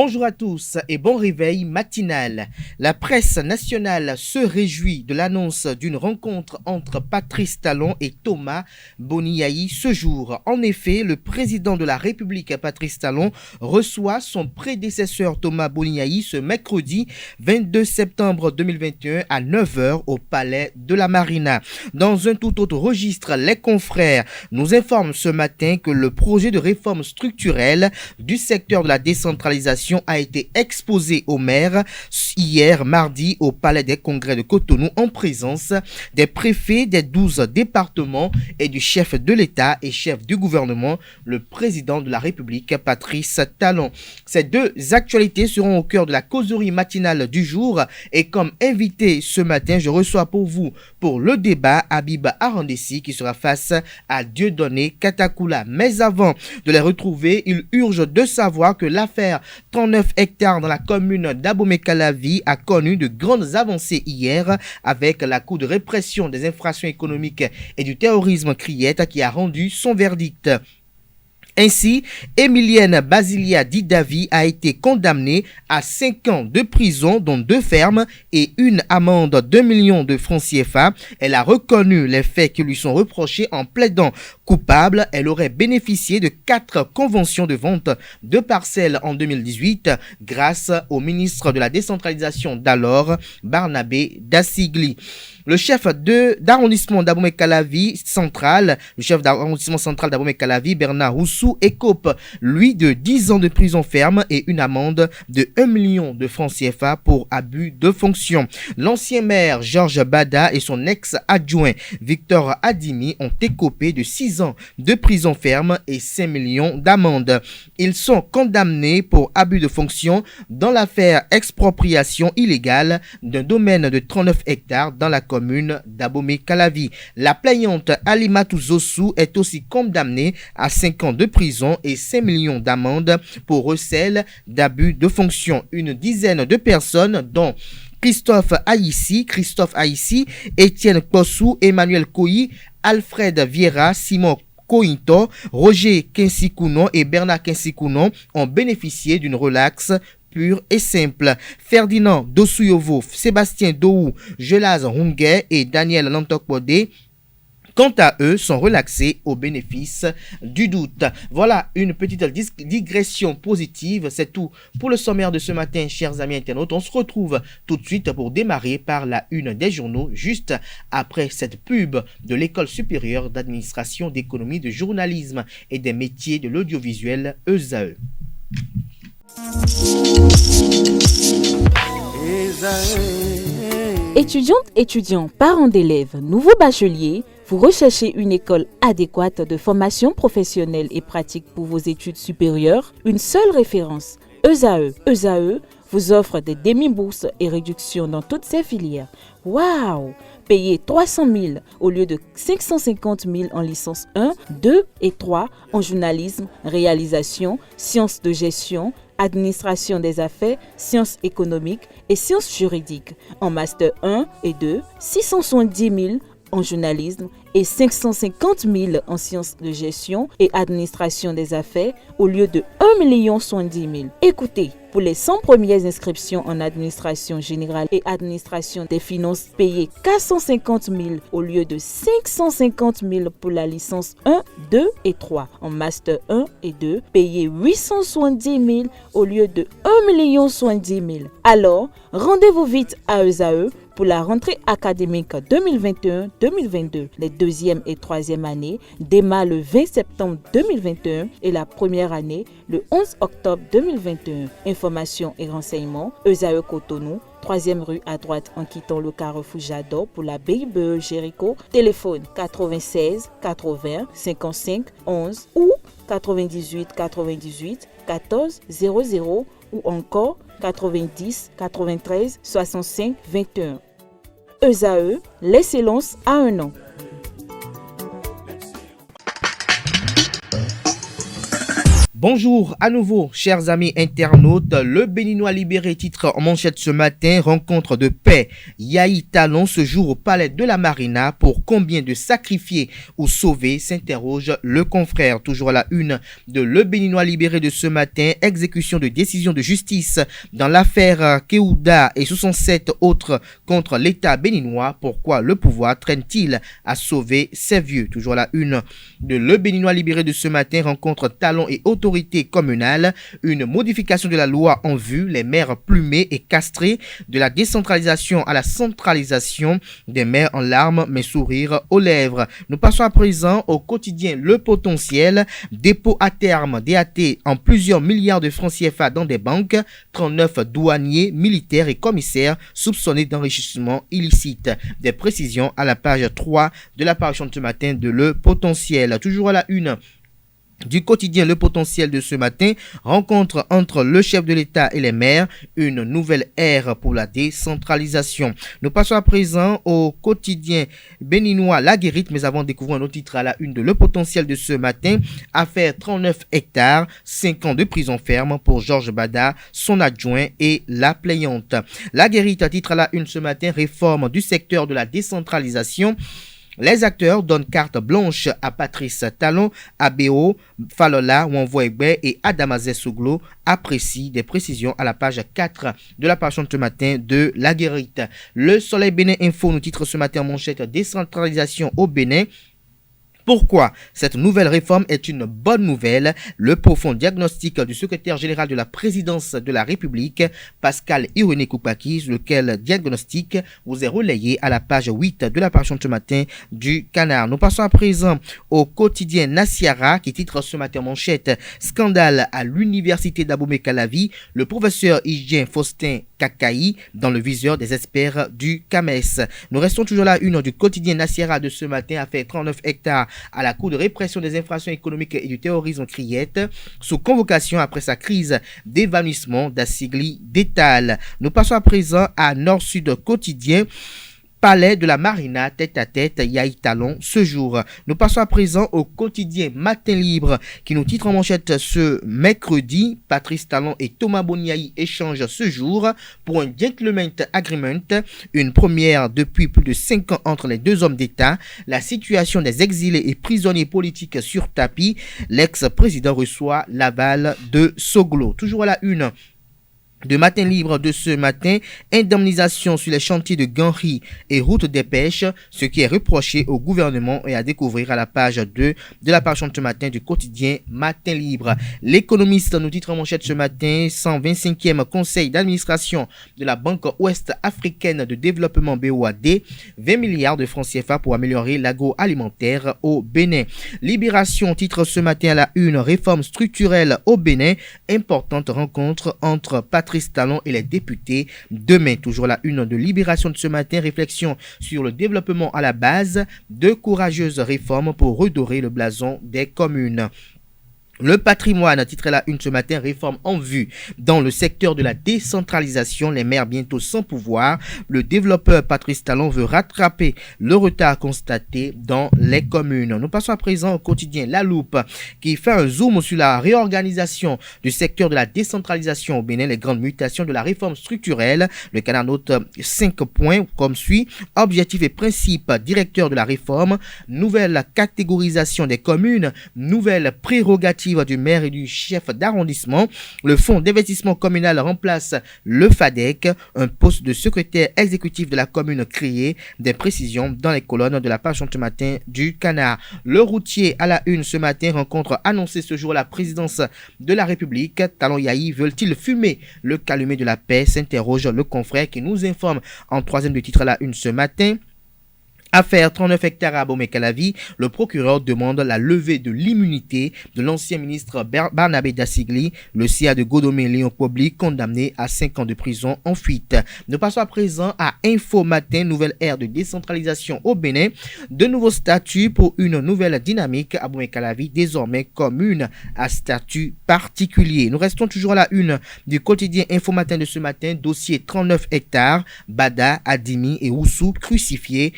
Bonjour à tous et bon réveil matinal. La presse nationale se réjouit de l'annonce d'une rencontre entre Patrice Talon et Thomas Boniaï ce jour. En effet, le président de la République, Patrice Talon, reçoit son prédécesseur Thomas Boniaï ce mercredi 22 septembre 2021 à 9h au Palais de la Marina. Dans un tout autre registre, les confrères nous informent ce matin que le projet de réforme structurelle du secteur de la décentralisation a été exposé au maire hier mardi au Palais des Congrès de Cotonou en présence des préfets des 12 départements et du chef de l'État et chef du gouvernement, le président de la République, Patrice Talon. Ces deux actualités seront au cœur de la causerie matinale du jour et comme invité ce matin, je reçois pour vous, pour le débat, Habib Arandessi qui sera face à Dieudonné Katakula. Mais avant de les retrouver, il urge de savoir que l'affaire 39 hectares dans la commune d'Abomey-Calavi a connu de grandes avancées hier avec la Cour de répression des infractions économiques et du terrorisme Criette qui a rendu son verdict. Ainsi, Emilienne Basilia Didavi a été condamnée à 5 ans de prison, dont 2 fermes et une amende de 2 millions de francs CFA. Elle a reconnu les faits qui lui sont reprochés en plaidant coupable. Elle aurait bénéficié de 4 conventions de vente de parcelles en 2018 grâce au ministre de la décentralisation d'alors, Barnabé Dassigli. Le chef d'arrondissement d'Abomey-Calavi central, Bernard Roussou, écope, lui, de 10 ans de prison ferme et une amende de 1 million de francs CFA pour abus de fonction. L'ancien maire Georges Bada et son ex-adjoint Victor Adimi ont écopé de 6 ans de prison ferme et 5 millions d'amende. Ils sont condamnés pour abus de fonction dans l'affaire expropriation illégale d'un domaine de 39 hectares dans la commune d'Abomey-Calavi. La plaignante Alimatou Zossou est aussi condamnée à 5 ans de prison et 5 millions d'amende pour recel d'abus de fonction. Une dizaine de personnes dont Christophe Aïssi, Étienne Kossou, Emmanuel Koyi, Alfred Vieira, Simon Kointo, Roger Kinsikounon et Bernard Kinsikounon ont bénéficié d'une relaxe pure et simple. Ferdinand Dossouyovo, Sébastien Dohou, Gelaz Runguet et Daniel Lantokbodé, quant à eux, sont relaxés au bénéfice du doute. Voilà une petite digression positive. C'est tout pour le sommaire de ce matin, chers amis internautes. On se retrouve tout de suite pour démarrer par la une des journaux, juste après cette pub de l'École supérieure d'administration, d'économie, de journalisme et des métiers de l'audiovisuel ESAE. Étudiantes, étudiants, parents d'élèves, nouveaux bacheliers, vous recherchez une école adéquate de formation professionnelle et pratique pour vos études supérieures? Une seule référence, ESAE. ESAE vous offre des demi-bourses et réductions dans toutes ces filières. Waouh! Payez 300 000 au lieu de 550 000 en licence 1, 2 et 3 en journalisme, réalisation, sciences de gestion, administration des affaires, sciences économiques et sciences juridiques. En master 1 et 2, 670 000 en journalisme et 550 000 en sciences de gestion et administration des affaires au lieu de 1 070 000. Écoutez, pour les 100 premières inscriptions en administration générale et administration des finances, payez 450 000 au lieu de 550 000 pour la licence 1, 2 et 3. En master 1 et 2, payez 870 000 au lieu de 1 070 000. Alors, rendez-vous vite à ESAE pour la rentrée académique 2021-2022. Les deuxième et troisième années démarrent le 20 septembre 2021 et la première année le 11 octobre 2021. Informations et renseignements, ESAE Cotonou, 3e rue à droite en quittant le carrefour Jadot pour la BIBE Jéricho. Téléphone 96 80 55 11 ou 98 98 14 00 ou encore 90 93 65 21. ESAE, l'excellence à un an. Bonjour à nouveau, chers amis internautes. Le Béninois libéré titre en manchette ce matin, rencontre de paix. Yahi Talon ce jour au palais de la Marina pour combien de sacrifiés ou sauvés, s'interroge le confrère. Toujours à la une de Le Béninois libéré de ce matin, exécution de décision de justice dans l'affaire Keuda et 67 autres contre l'État béninois. Pourquoi le pouvoir traîne-t-il à sauver ses vieux? Toujours à la une de Le Béninois libéré de ce matin, rencontre Talon et autorité communale, une modification de la loi en vue, les maires plumés et castrés, de la décentralisation à la centralisation, des maires en larmes mais sourire aux lèvres. Nous passons à présent au quotidien Le Potentiel, dépôt à terme DAT en plusieurs milliards de francs CFA dans des banques, 39 douaniers, militaires et commissaires soupçonnés d'enrichissement illicite. Des précisions à la page 3 de la parution de ce matin de Le Potentiel. Toujours à la une du quotidien Le Potentiel de ce matin, rencontre entre le chef de l'État et les maires, une nouvelle ère pour la décentralisation. Nous passons à présent au quotidien béninois La Guérite, mais avant de découvrir un autre titre à la une de Le Potentiel de ce matin, affaire 39 hectares, 5 ans de prison ferme pour Georges Bada, son adjoint et la plaignante. La Guérite titre à la une ce matin, réforme du secteur de la décentralisation. Les acteurs donnent carte blanche à Patrice Talon, Abeo, Falola, Wanvoegbe et Adamazé Souglo, apprécient des précisions à la page 4 de la page de ce matin de La Guérite. Le Soleil Bénin Info nous titre ce matin en manchette décentralisation au Bénin. Pourquoi cette nouvelle réforme est une bonne nouvelle? Le profond diagnostic du secrétaire général de la présidence de la République, Pascal Irénée Koupaki, lequel diagnostic vous est relayé à la page 8 de la parution de ce matin du Canard. Nous passons à présent au quotidien Nasiara qui titre ce matin manchette scandale à l'université d'Abomey-Calavi, le professeur hygien Faustin Kakaï dans le viseur des experts du CAMES. Nous restons toujours là, une du quotidien Nasiara de ce matin, affaire 39 hectares à la Cour de répression des infractions économiques et du terrorisme Criette, sous convocation après sa crise d'évanouissement d'Assigli Détal. Nous passons à présent à Nord-Sud quotidien. Palais de la Marina, tête à tête, Yahi Talon ce jour. Nous passons à présent au quotidien Matin Libre qui nous titre en manchette ce mercredi. Patrice Talon et Thomas Boniaï échangent ce jour pour un gentleman agreement, une première depuis plus de 5 ans entre les deux hommes d'État. La situation des exilés et prisonniers politiques sur tapis. L'ex-président reçoit l'aval de Soglo. Toujours à la une de Matin Libre de ce matin, indemnisation sur les chantiers de Ganri et route des pêches, ce qui est reproché au gouvernement et à découvrir à la page 2 de la page de ce matin du quotidien Matin Libre. L'économiste nous titre en manchette ce matin, 125e conseil d'administration de la Banque Ouest-Africaine de développement BOAD, 20 milliards de francs CFA pour améliorer l'agroalimentaire au Bénin. Libération titre ce matin à la une, réforme structurelle au Bénin, importante rencontre entre Patrice Talon et les députés. Demain, toujours la une de Libération de ce matin, réflexion sur le développement à la base, de courageuses réformes pour redorer le blason des communes. Le patrimoine, titre la une ce matin, réforme en vue dans le secteur de la décentralisation, les maires bientôt sans pouvoir. Le développeur Patrice Talon veut rattraper le retard constaté dans les communes. Nous passons à présent au quotidien La Loupe qui fait un zoom sur la réorganisation du secteur de la décentralisation au Bénin, les grandes mutations de la réforme structurelle. Le Canard note 5 points comme suit: objectifs et principes directeurs de la réforme, nouvelle catégorisation des communes, nouvelle prérogative du maire et du chef d'arrondissement. Le fonds d'investissement communal remplace le FADEC, un poste de secrétaire exécutif de la commune créé. Des précisions dans les colonnes de la page de ce matin du Canard. Le routier à la une ce matin, rencontre annoncée ce jour à la présidence de la République. Talon Yahi veulent-ils fumer le calumet de la paix, s'interroge le confrère qui nous informe en troisième de titre à la une ce matin. Affaire 39 hectares à Abomey-Calavi, le procureur demande la levée de l'immunité de l'ancien ministre Barnabé Dassigli, le CIA de Godomé Léon Pobli, condamné à 5 ans de prison en fuite. Nous passons à présent à Info Matin, nouvelle ère de décentralisation au Bénin, de nouveaux statuts pour une nouvelle dynamique. Abomey-Calavi, désormais commune à statut particulier. Nous restons toujours à la une du quotidien Info Matin de ce matin, dossier 39 hectares, Bada, Adimi et Oussou crucifiés.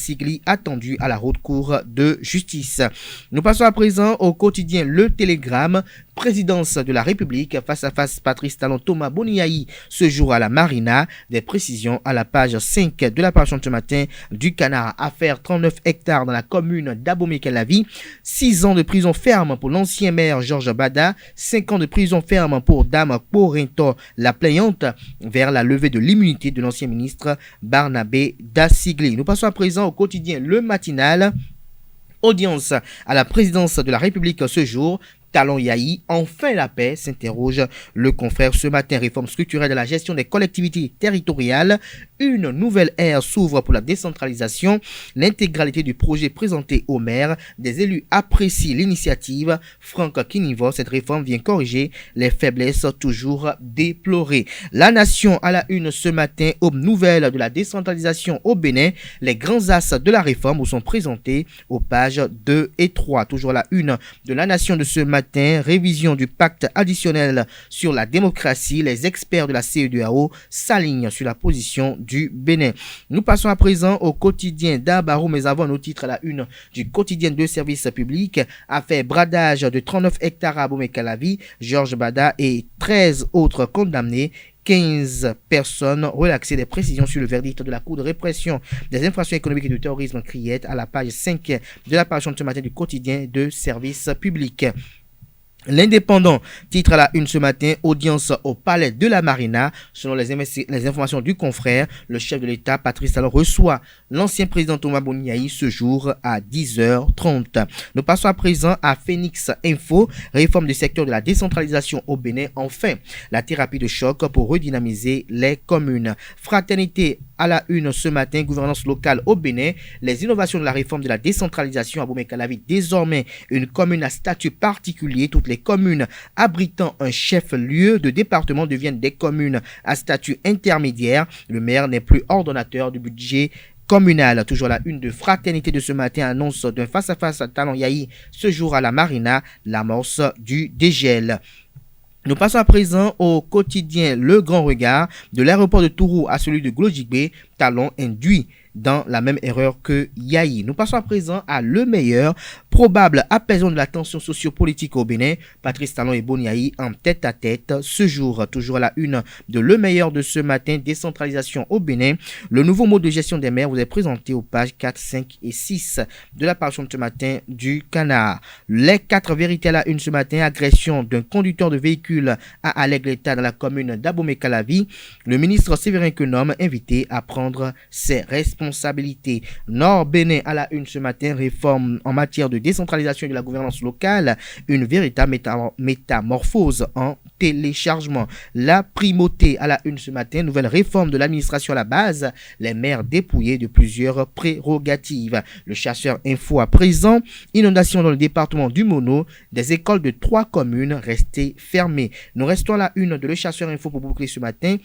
Dassigli attendu à la haute cour de justice. Nous passons à présent au quotidien Le Télégramme. Présidence de la République, face à face Patrice Talon, Thomas Boniaï, ce jour à la Marina. Des précisions à la page 5 de la page ce matin du Canard. Affaire 39 hectares dans la commune d'Abomey-Calavi. 6 ans de prison ferme pour l'ancien maire Georges Bada. 5 ans de prison ferme pour Dame Corinto, la plaignante, vers la levée de l'immunité de l'ancien ministre Barnabé Dassigli. Nous passons à présent au quotidien Le Matinal. Audience à la présidence de la République ce jour. Talon Yahi, enfin la paix, s'interroge le confrère ce matin. Réforme structurelle de la gestion des collectivités territoriales. Une nouvelle ère s'ouvre pour la décentralisation. L'intégralité du projet présenté au maire. Des élus apprécient l'initiative. Franck Kinivo, cette réforme vient corriger les faiblesses toujours déplorées. La Nation à la une ce matin, aux nouvelles de la décentralisation au Bénin. Les grands axes de la réforme vous sont présentés aux pages 2 et 3. Toujours la une de la Nation de ce matin. Révision du pacte additionnel sur la démocratie. Les experts de la CEDEAO s'alignent sur la position du Bénin. Nous passons à présent au quotidien d'Abarou, mais avant nos titres à la une du quotidien de service public. Affaire bradage de 39 hectares à Abomey-Calavi. Georges Bada et 13 autres condamnés. 15 personnes relaxées. Des précisions sur le verdict de la Cour de répression des infractions économiques et du terrorisme criette à la page 5 de la page de ce matin du quotidien de service public. L'Indépendant titre à la une ce matin, audience au palais de la Marina. Selon les informations du confrère, le chef de l'État, Patrice Talon, reçoit l'ancien président Thomas Boniaï ce jour à 10h30. Nous passons à présent à Phoenix Info, réforme du secteur de la décentralisation au Bénin. Enfin, la thérapie de choc pour redynamiser les communes. Fraternité à la une ce matin, gouvernance locale au Bénin. Les innovations de la réforme de la décentralisation à Abomey-Calavi, désormais une commune à statut particulier. Toutes les communes abritant un chef-lieu de département deviennent des communes à statut intermédiaire. Le maire n'est plus ordonnateur du budget communal. Toujours la une de Fraternité de ce matin annonce d'un face-à-face à Talon Yahi ce jour à la Marina, l'amorce du dégel. Nous passons à présent au quotidien Le Grand Regard. De l'aéroport de Tourou à celui de Glojigbe, Talon induit dans la même erreur que Yahi. Nous passons à présent à Le Meilleur, probable apaisement de la tension sociopolitique au Bénin. Patrice Talon et Boniaï en tête à tête ce jour. Toujours à la une de Le Meilleur de ce matin, décentralisation au Bénin. Le nouveau mode de gestion des maires vous est présenté aux pages 4, 5 et 6 de la page de ce matin du Canard. Les 4 vérités à la une ce matin, agression d'un conducteur de véhicule à Alègue-l'État dans la commune d'Abomey-Calavi. Le ministre Séverin Quenom invité à prendre ses responsabilités. Nord Bénin à la une ce matin, réforme en matière de décentralisation et de la gouvernance locale, une véritable métamorphose en téléchargement. La primauté à la une ce matin, nouvelle réforme de l'administration à la base, les maires dépouillés de plusieurs prérogatives. Le chasseur info à présent, inondation dans le département du Mono, des écoles de 3 communes restées fermées. Nous restons à la une de Le Chasseur info pour boucler ce matin.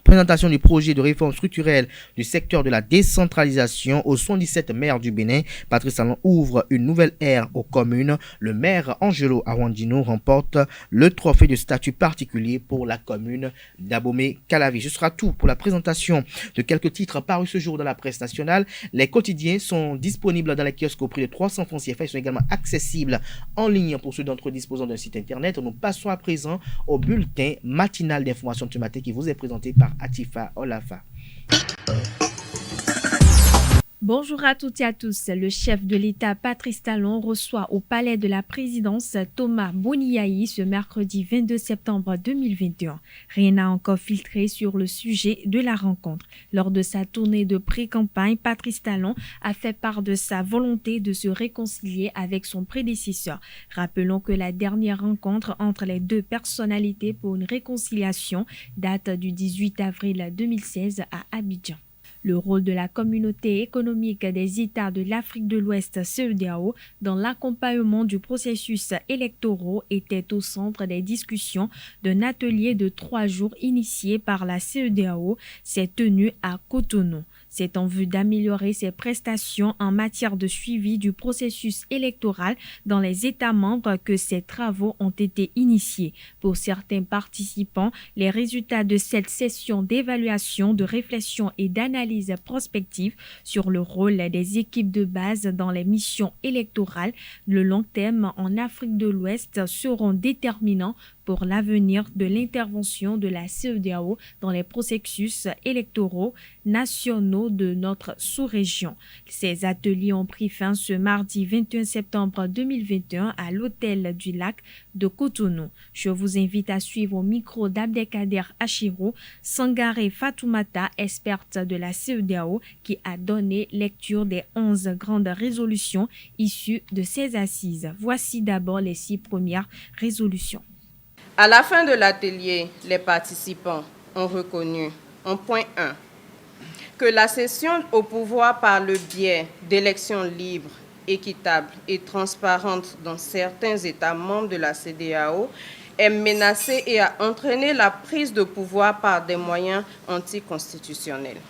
Présentation du projet de réforme structurelle du secteur de la décentralisation aux 77 maires du Bénin. Patrice Talon ouvre une nouvelle ère aux communes. Le maire Angelo Arwandino remporte le trophée de statut particulier pour la commune d'Abomey-Calavi. Ce sera tout pour la présentation de quelques titres parus ce jour dans la presse nationale. Les quotidiens sont disponibles dans les kiosques au prix de 300 francs CFA. Ils sont également accessibles en ligne pour ceux d'entre eux disposant d'un site internet. Nous passons à présent au bulletin matinal d'information de ce matin qui vous est présenté par Atifa Olafa. Bonjour à toutes et à tous. Le chef de l'État Patrice Talon reçoit au palais de la présidence Thomas Boniaï ce mercredi 22 septembre 2021. Rien n'a encore filtré sur le sujet de la rencontre. Lors de sa tournée de pré-campagne, Patrice Talon a fait part de sa volonté de se réconcilier avec son prédécesseur. Rappelons que la dernière rencontre entre les deux personnalités pour une réconciliation date du 18 avril 2016 à Abidjan. Le rôle de la communauté économique des États de l'Afrique de l'Ouest CEDEAO dans l'accompagnement du processus électoral était au centre des discussions d'un atelier de 3 jours initié par la CEDEAO s'est tenu à Cotonou. C'est en vue d'améliorer ses prestations en matière de suivi du processus électoral dans les États membres que ces travaux ont été initiés. Pour certains participants, les résultats de cette session d'évaluation, de réflexion et d'analyse prospective sur le rôle des équipes de base dans les missions électorales, le long terme en Afrique de l'Ouest seront déterminants pour l'avenir de l'intervention de la CEDEAO dans les processus électoraux nationaux de notre sous-région. Ces ateliers ont pris fin ce mardi 21 septembre 2021 à l'hôtel du Lac de Cotonou. Je vous invite à suivre au micro d'Abdelkader Achiro, Sangaré Fatoumata, experte de la CEDEAO, qui a donné lecture des 11 grandes résolutions issues de ces assises. Voici d'abord les 6 premières résolutions. À la fin de l'atelier, les participants ont reconnu, en point 1, que la cession au pouvoir par le biais d'élections libres, équitables et transparentes dans certains États membres de la CEDEAO est menacée et a entraîné la prise de pouvoir par des moyens anticonstitutionnels.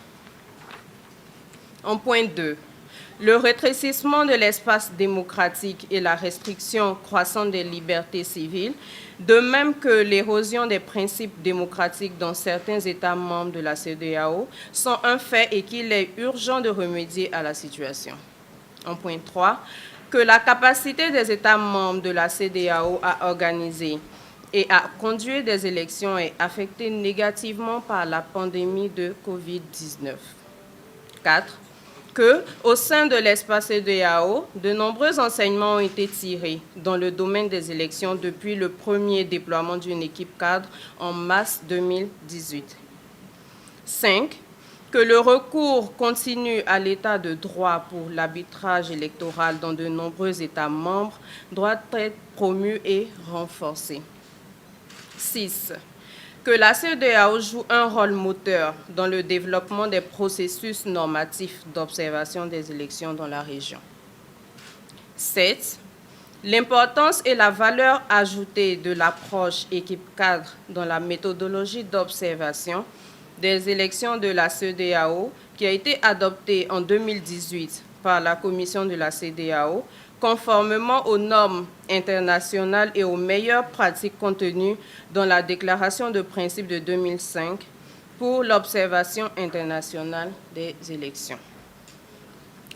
En point 2, le rétrécissement de l'espace démocratique et la restriction croissante des libertés civiles, de même que l'érosion des principes démocratiques dans certains États membres de la CEDEAO, sont un fait et qu'il est urgent de remédier à la situation. En point 3, que la capacité des États membres de la CEDEAO à organiser et à conduire des élections est affectée négativement par la pandémie de Covid-19. 4. Qu'au sein de l'espace CEDEAO, de nombreux enseignements ont été tirés dans le domaine des élections depuis le premier déploiement d'une équipe cadre en mars 2018. 5. Que le recours continu à l'état de droit pour l'arbitrage électoral dans de nombreux États membres doit être promu et renforcé. 6. Que la CEDEAO joue un rôle moteur dans le développement des processus normatifs d'observation des élections dans la région. 7. L'importance et la valeur ajoutée de l'approche équipe-cadre dans la méthodologie d'observation des élections de la CEDEAO qui a été adoptée en 2018 par la Commission de la CEDEAO, conformément aux normes internationales et aux meilleures pratiques contenues dans la Déclaration de principes de 2005 pour l'observation internationale des élections.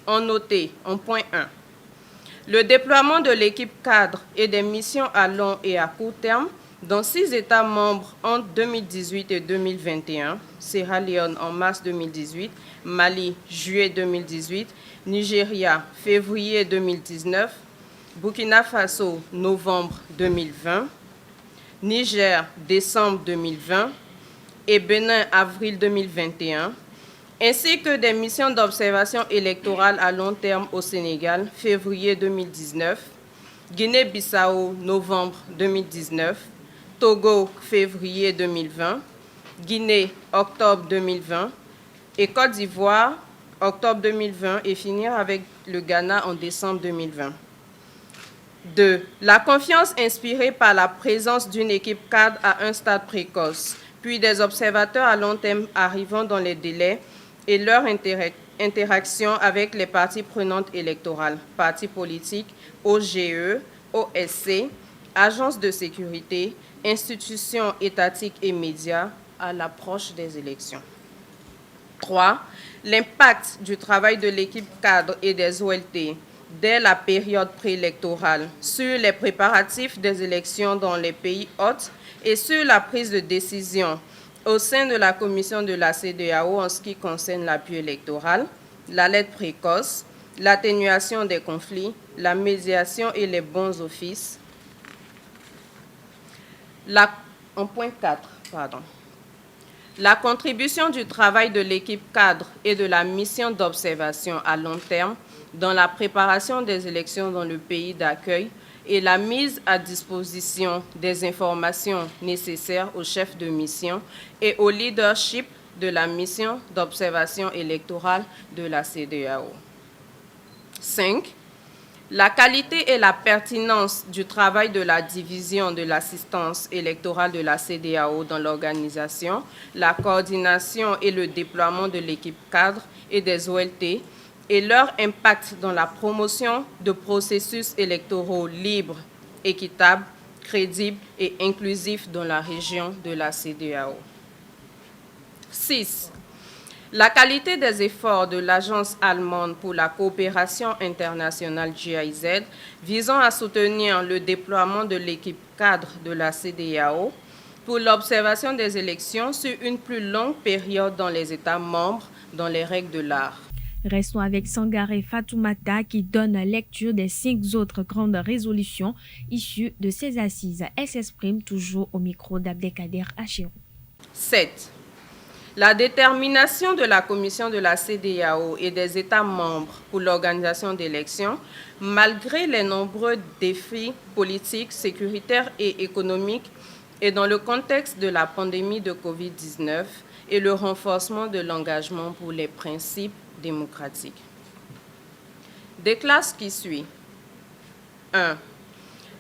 En noté, en point 1, le déploiement de l'équipe cadre et des missions à long et à court terme dans 6 États membres entre 2018 et 2021, Sierra Leone en mars 2018, Mali, juillet 2018, Nigeria, février 2019, Burkina Faso, novembre 2020, Niger, décembre 2020 et Bénin, avril 2021, ainsi que des missions d'observation électorale à long terme au Sénégal, février 2019, Guinée-Bissau, novembre 2019, Togo, février 2020, Guinée, octobre 2020 et Côte d'Ivoire, octobre 2020 et finir avec le Ghana en décembre 2020. 2. La confiance inspirée par la présence d'une équipe cadre à un stade précoce, puis des observateurs à long terme arrivant dans les délais et leur interaction avec les parties prenantes électorales, partis politiques, OGE, OSC, agences de sécurité, institutions étatiques et médias à l'approche des élections. 3. L'impact du travail de l'équipe cadre et des OLT dès la période préélectorale sur les préparatifs des élections dans les pays hôtes et sur la prise de décision au sein de la commission de la CEDEAO en ce qui concerne l'appui électoral, la lettre précoce, l'atténuation des conflits, la médiation et les bons offices. En point 4, la contribution du travail de l'équipe cadre et de la mission d'observation à long terme dans la préparation des élections dans le pays d'accueil et la mise à disposition des informations nécessaires aux chefs de mission et au leadership de la mission d'observation électorale de la CEDEAO. 5. La qualité et la pertinence du travail de la division de l'assistance électorale de la CEDEAO dans l'organisation, la coordination et le déploiement de l'équipe cadre et des OLT et leur impact dans la promotion de processus électoraux libres, équitables, crédibles et inclusifs dans la région de la CEDEAO. 6. La qualité des efforts de l'Agence allemande pour la coopération internationale GIZ visant à soutenir le déploiement de l'équipe cadre de la CEDEAO pour l'observation des élections sur une plus longue période dans les États membres dans les règles de l'art. Restons avec Sangaré Fatoumata qui donne lecture des 5 autres grandes résolutions issues de ces assises. Elle s'exprime toujours au micro d'Abdelkader Achirou. 7. La détermination de la Commission de la CEDEAO et des États membres pour l'organisation d'élections, malgré les nombreux défis politiques, sécuritaires et économiques, et dans le contexte de la pandémie de COVID-19 et le renforcement de l'engagement pour les principes démocratiques. Des classes qui suivent. 1.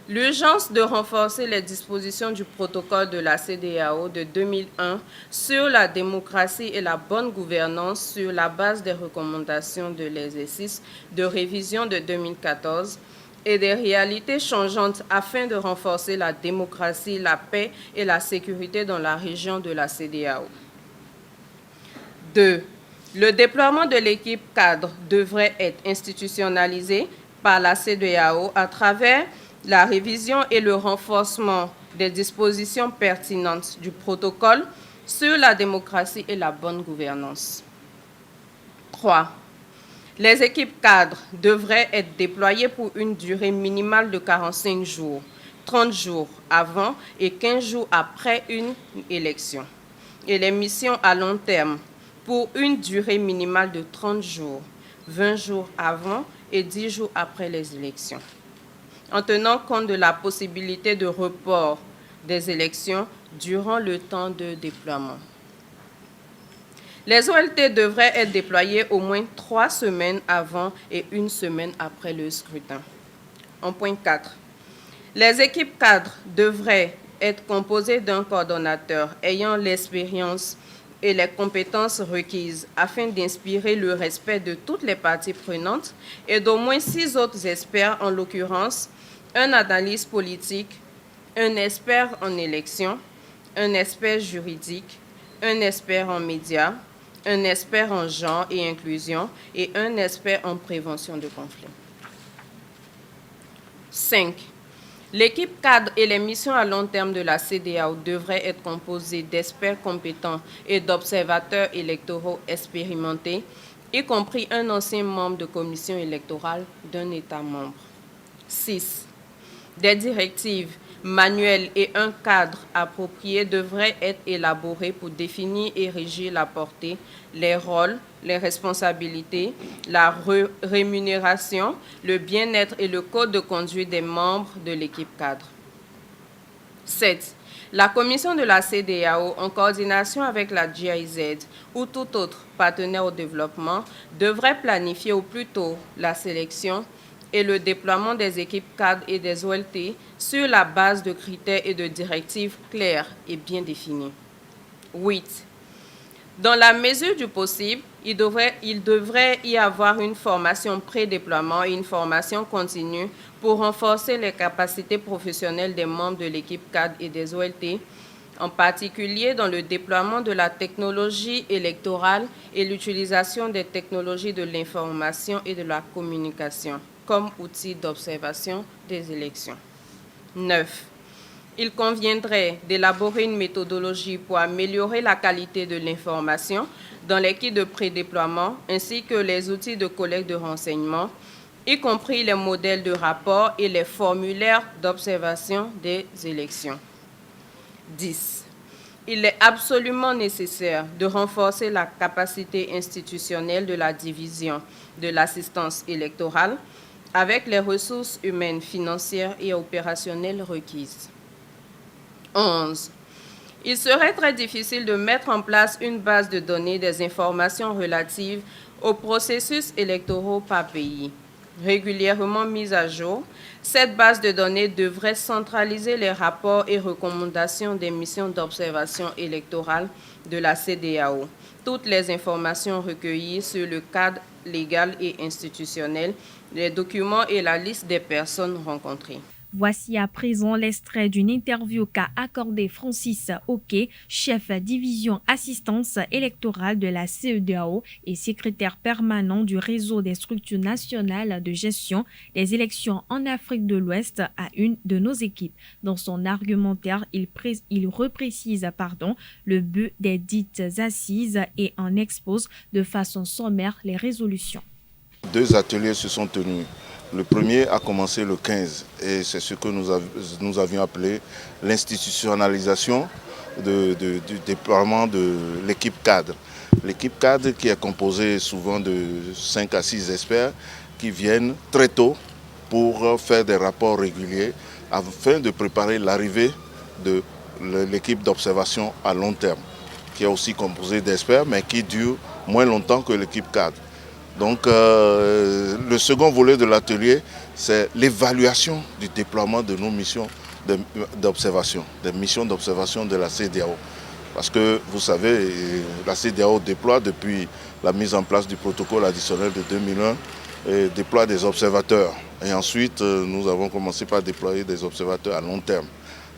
L'urgence de renforcer les dispositions du protocole de la CEDEAO de 2001 sur la démocratie et la bonne gouvernance sur la base des recommandations de l'exercice de révision de 2014 et des réalités changeantes afin de renforcer la démocratie, la paix et la sécurité dans la région de la CEDEAO. 2. Le déploiement de l'équipe cadre devrait être institutionnalisé par la CEDEAO à travers la révision et le renforcement des dispositions pertinentes du protocole sur la démocratie et la bonne gouvernance. 3. Les équipes cadres devraient être déployées pour une durée minimale de 45 jours, 30 jours avant et 15 jours après une élection. Et les missions à long terme pour une durée minimale de 30 jours, 20 jours avant et 10 jours après les élections, en tenant compte de la possibilité de report des élections durant le temps de déploiement. Les OLT devraient être déployées au moins 3 semaines avant et 1 semaine après le scrutin. En point 4, les équipes cadres devraient être composées d'un coordonnateur ayant l'expérience et les compétences requises afin d'inspirer le respect de toutes les parties prenantes et d'au moins 6 autres experts, en l'occurrence un analyste politique, un expert en élection, un expert juridique, un expert en médias, un expert en genre et inclusion et un expert en prévention de conflits. 5. L'équipe cadre et les missions à long terme de la CEDEAO devraient être composées d'experts compétents et d'observateurs électoraux expérimentés, y compris un ancien membre de commission électorale d'un État membre. 6. Des directives, manuels et un cadre approprié devraient être élaborés pour définir et régir la portée, les rôles, les responsabilités, la rémunération, le bien-être et le code de conduite des membres de l'équipe cadre. 7. La Commission de la CEDEAO, en coordination avec la GIZ ou tout autre partenaire au développement, devrait planifier au plus tôt la sélection et le déploiement des équipes cadres et des OLT sur la base de critères et de directives clairs et bien définis. 8. Dans la mesure du possible, il devrait y avoir une formation pré-déploiement et une formation continue pour renforcer les capacités professionnelles des membres de l'équipe cadre et des OLT, en particulier dans le déploiement de la technologie électorale et l'utilisation des technologies de l'information et de la communication comme outil d'observation des élections. 9. Il conviendrait d'élaborer une méthodologie pour améliorer la qualité de l'information dans l'équipe de pré-déploiement ainsi que les outils de collecte de renseignements, y compris les modèles de rapport et les formulaires d'observation des élections. 10. Il est absolument nécessaire de renforcer la capacité institutionnelle de la division de l'assistance électorale avec les ressources humaines, financières et opérationnelles requises. 11. Il serait très difficile de mettre en place une base de données des informations relatives aux processus électoraux par pays. régulièrement mise à jour. Cette base de données devrait centraliser les rapports et recommandations des missions d'observation électorale de la CEDEAO. Toutes les informations recueillies sur le cadre légal et institutionnel, les documents et la liste des personnes rencontrées. Voici à présent l'extrait d'une interview qu'a accordé Francis Oké, chef division assistance électorale de la CEDEAO et secrétaire permanent du réseau des structures nationales de gestion des élections en Afrique de l'Ouest à une de nos équipes. Dans son argumentaire, il reprécise le but des dites assises et en expose de façon sommaire les résolutions. 2 ateliers se sont tenus. Le premier a commencé le 15 et c'est ce que nous avions appelé l'institutionnalisation du déploiement de l'équipe cadre. L'équipe cadre qui est composée souvent de 5 à 6 experts qui viennent très tôt pour faire des rapports réguliers afin de préparer l'arrivée de l'équipe d'observation à long terme, qui est aussi composée d'experts mais qui dure moins longtemps que l'équipe cadre. Donc le second volet de l'atelier, c'est l'évaluation du déploiement de nos missions d'observation, des missions d'observation de la CEDEAO. Parce que vous savez, la CEDEAO déploie depuis la mise en place du protocole additionnel de 2001, et déploie des observateurs. Et ensuite, nous avons commencé par déployer des observateurs à long terme.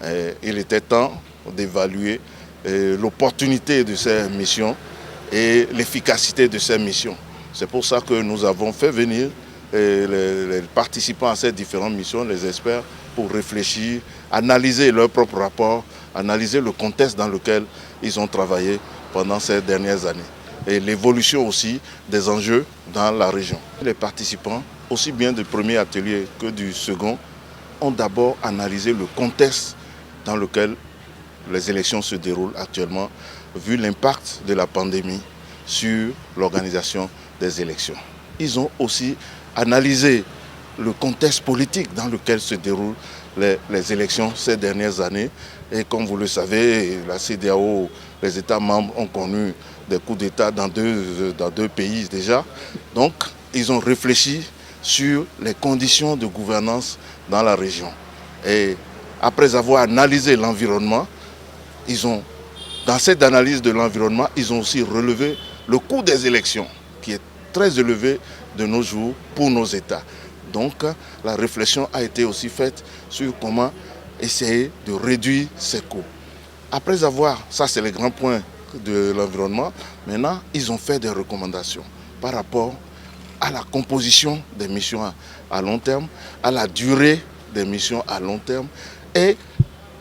Et il était temps d'évaluer l'opportunité de ces missions et l'efficacité de ces missions. C'est pour ça que nous avons fait venir les participants à ces différentes missions, les experts, pour réfléchir, analyser leur propre rapport, analyser le contexte dans lequel ils ont travaillé pendant ces dernières années et l'évolution aussi des enjeux dans la région. Les participants, aussi bien du premier atelier que du second, ont d'abord analysé le contexte dans lequel les élections se déroulent actuellement, vu l'impact de la pandémie sur l'organisation des élections. Ils ont aussi analysé le contexte politique dans lequel se déroulent les élections ces dernières années. Et comme vous le savez, la CEDEAO, les États membres ont connu des coups d'État dans deux pays déjà. Donc, ils ont réfléchi sur les conditions de gouvernance dans la région. Et après avoir analysé l'environnement, dans cette analyse de l'environnement, ils ont aussi relevé le coût des élections, qui est très élevé de nos jours pour nos États. Donc la réflexion a été aussi faite sur comment essayer de réduire ces coûts. Après avoir, ça c'est les grands points de l'environnement, maintenant ils ont fait des recommandations par rapport à la composition des missions à long terme, à la durée des missions à long terme et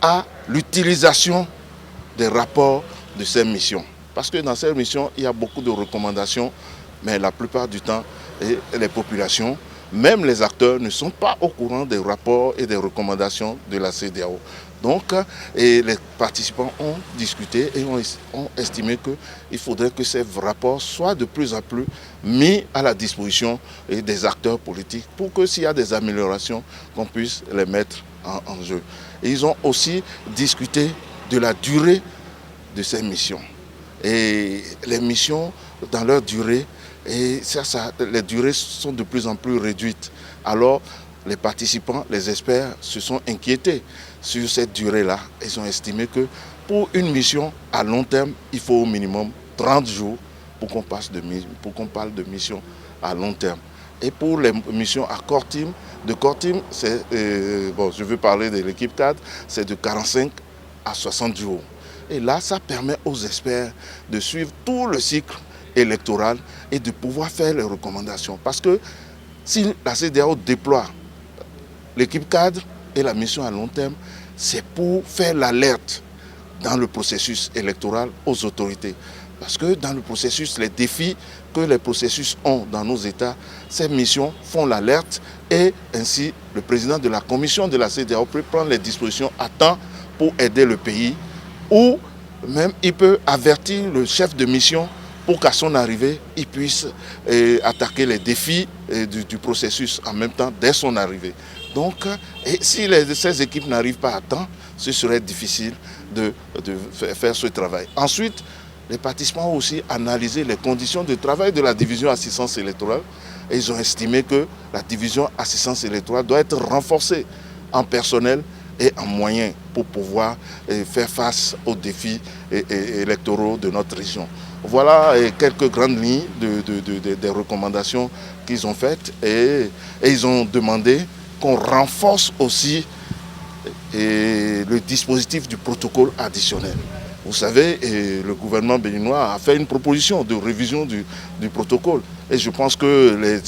à l'utilisation des rapports de ces missions. Parce que dans ces missions, il y a beaucoup de recommandations, mais la plupart du temps, les populations, même les acteurs, ne sont pas au courant des rapports et des recommandations de la CEDEAO. Donc, les participants ont discuté et ont estimé qu'il faudrait que ces rapports soient de plus en plus mis à la disposition des acteurs politiques pour que s'il y a des améliorations, qu'on puisse les mettre en jeu. Et ils ont aussi discuté de la durée de ces missions. Et les missions, dans leur durée, les durées sont de plus en plus réduites. Alors, les participants, les experts se sont inquiétés sur cette durée-là. Ils ont estimé que pour une mission à long terme, il faut au minimum 30 jours pour qu'on parle de mission à long terme. Et pour les missions à court terme, je veux parler de l'équipe cadre, c'est de 45 à 60 jours. Et là, ça permet aux experts de suivre tout le cycle électoral et de pouvoir faire les recommandations. Parce que si la CEDEAO déploie l'équipe cadre et la mission à long terme, c'est pour faire l'alerte dans le processus électoral aux autorités. Parce que dans le processus, les défis que les processus ont dans nos États, ces missions font l'alerte et ainsi le président de la commission de la CEDEAO peut prendre les dispositions à temps pour aider le pays ou même il peut avertir le chef de mission pour qu'à son arrivée, il puisse attaquer les défis du processus en même temps dès son arrivée. Donc, si ces équipes n'arrivent pas à temps, ce serait difficile de faire ce travail. Ensuite, les participants ont aussi analysé les conditions de travail de la division assistance électorale Et ils ont estimé que la division assistance électorale doit être renforcée en personnel et en moyens pour pouvoir faire face aux défis électoraux de notre région. Voilà quelques grandes lignes des recommandations qu'ils ont faites et ils ont demandé qu'on renforce aussi le dispositif du protocole additionnel. Vous savez, le gouvernement béninois a fait une proposition de révision du protocole. Et je pense que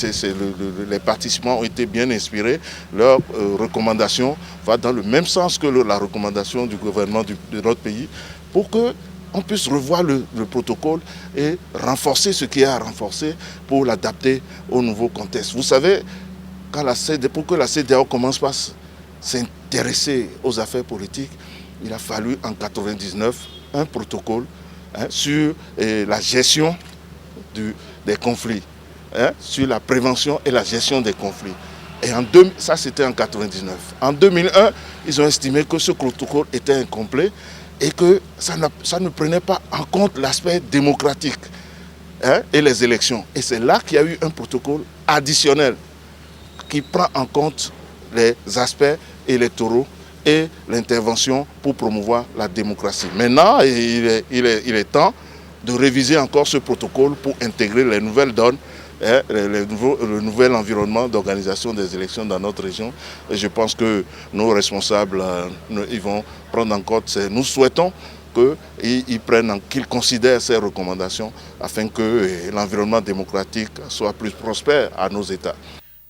les participants ont été bien inspirés. Leur recommandation va dans le même sens que la recommandation du gouvernement de notre pays pour qu'on puisse revoir le protocole et renforcer ce qui est à renforcer pour l'adapter au nouveau contexte. Vous savez, pour que la CEDEAO commence par s'intéresser aux affaires politiques, il a fallu en 1999 un protocole sur la gestion des conflits, sur la prévention et la gestion des conflits. Et ça, c'était en 1999. En 2001, ils ont estimé que ce protocole était incomplet et que ça ne prenait pas en compte l'aspect démocratique et les élections. Et c'est là qu'il y a eu un protocole additionnel qui prend en compte les aspects électoraux et l'intervention pour promouvoir la démocratie. Maintenant, il est temps de réviser encore ce protocole pour intégrer les nouvelles donnes, le nouvel environnement d'organisation des élections dans notre région. Et je pense que nos responsables ils vont prendre en compte. Nous souhaitons qu'ils considèrent ces recommandations afin que l'environnement démocratique soit plus prospère à nos États.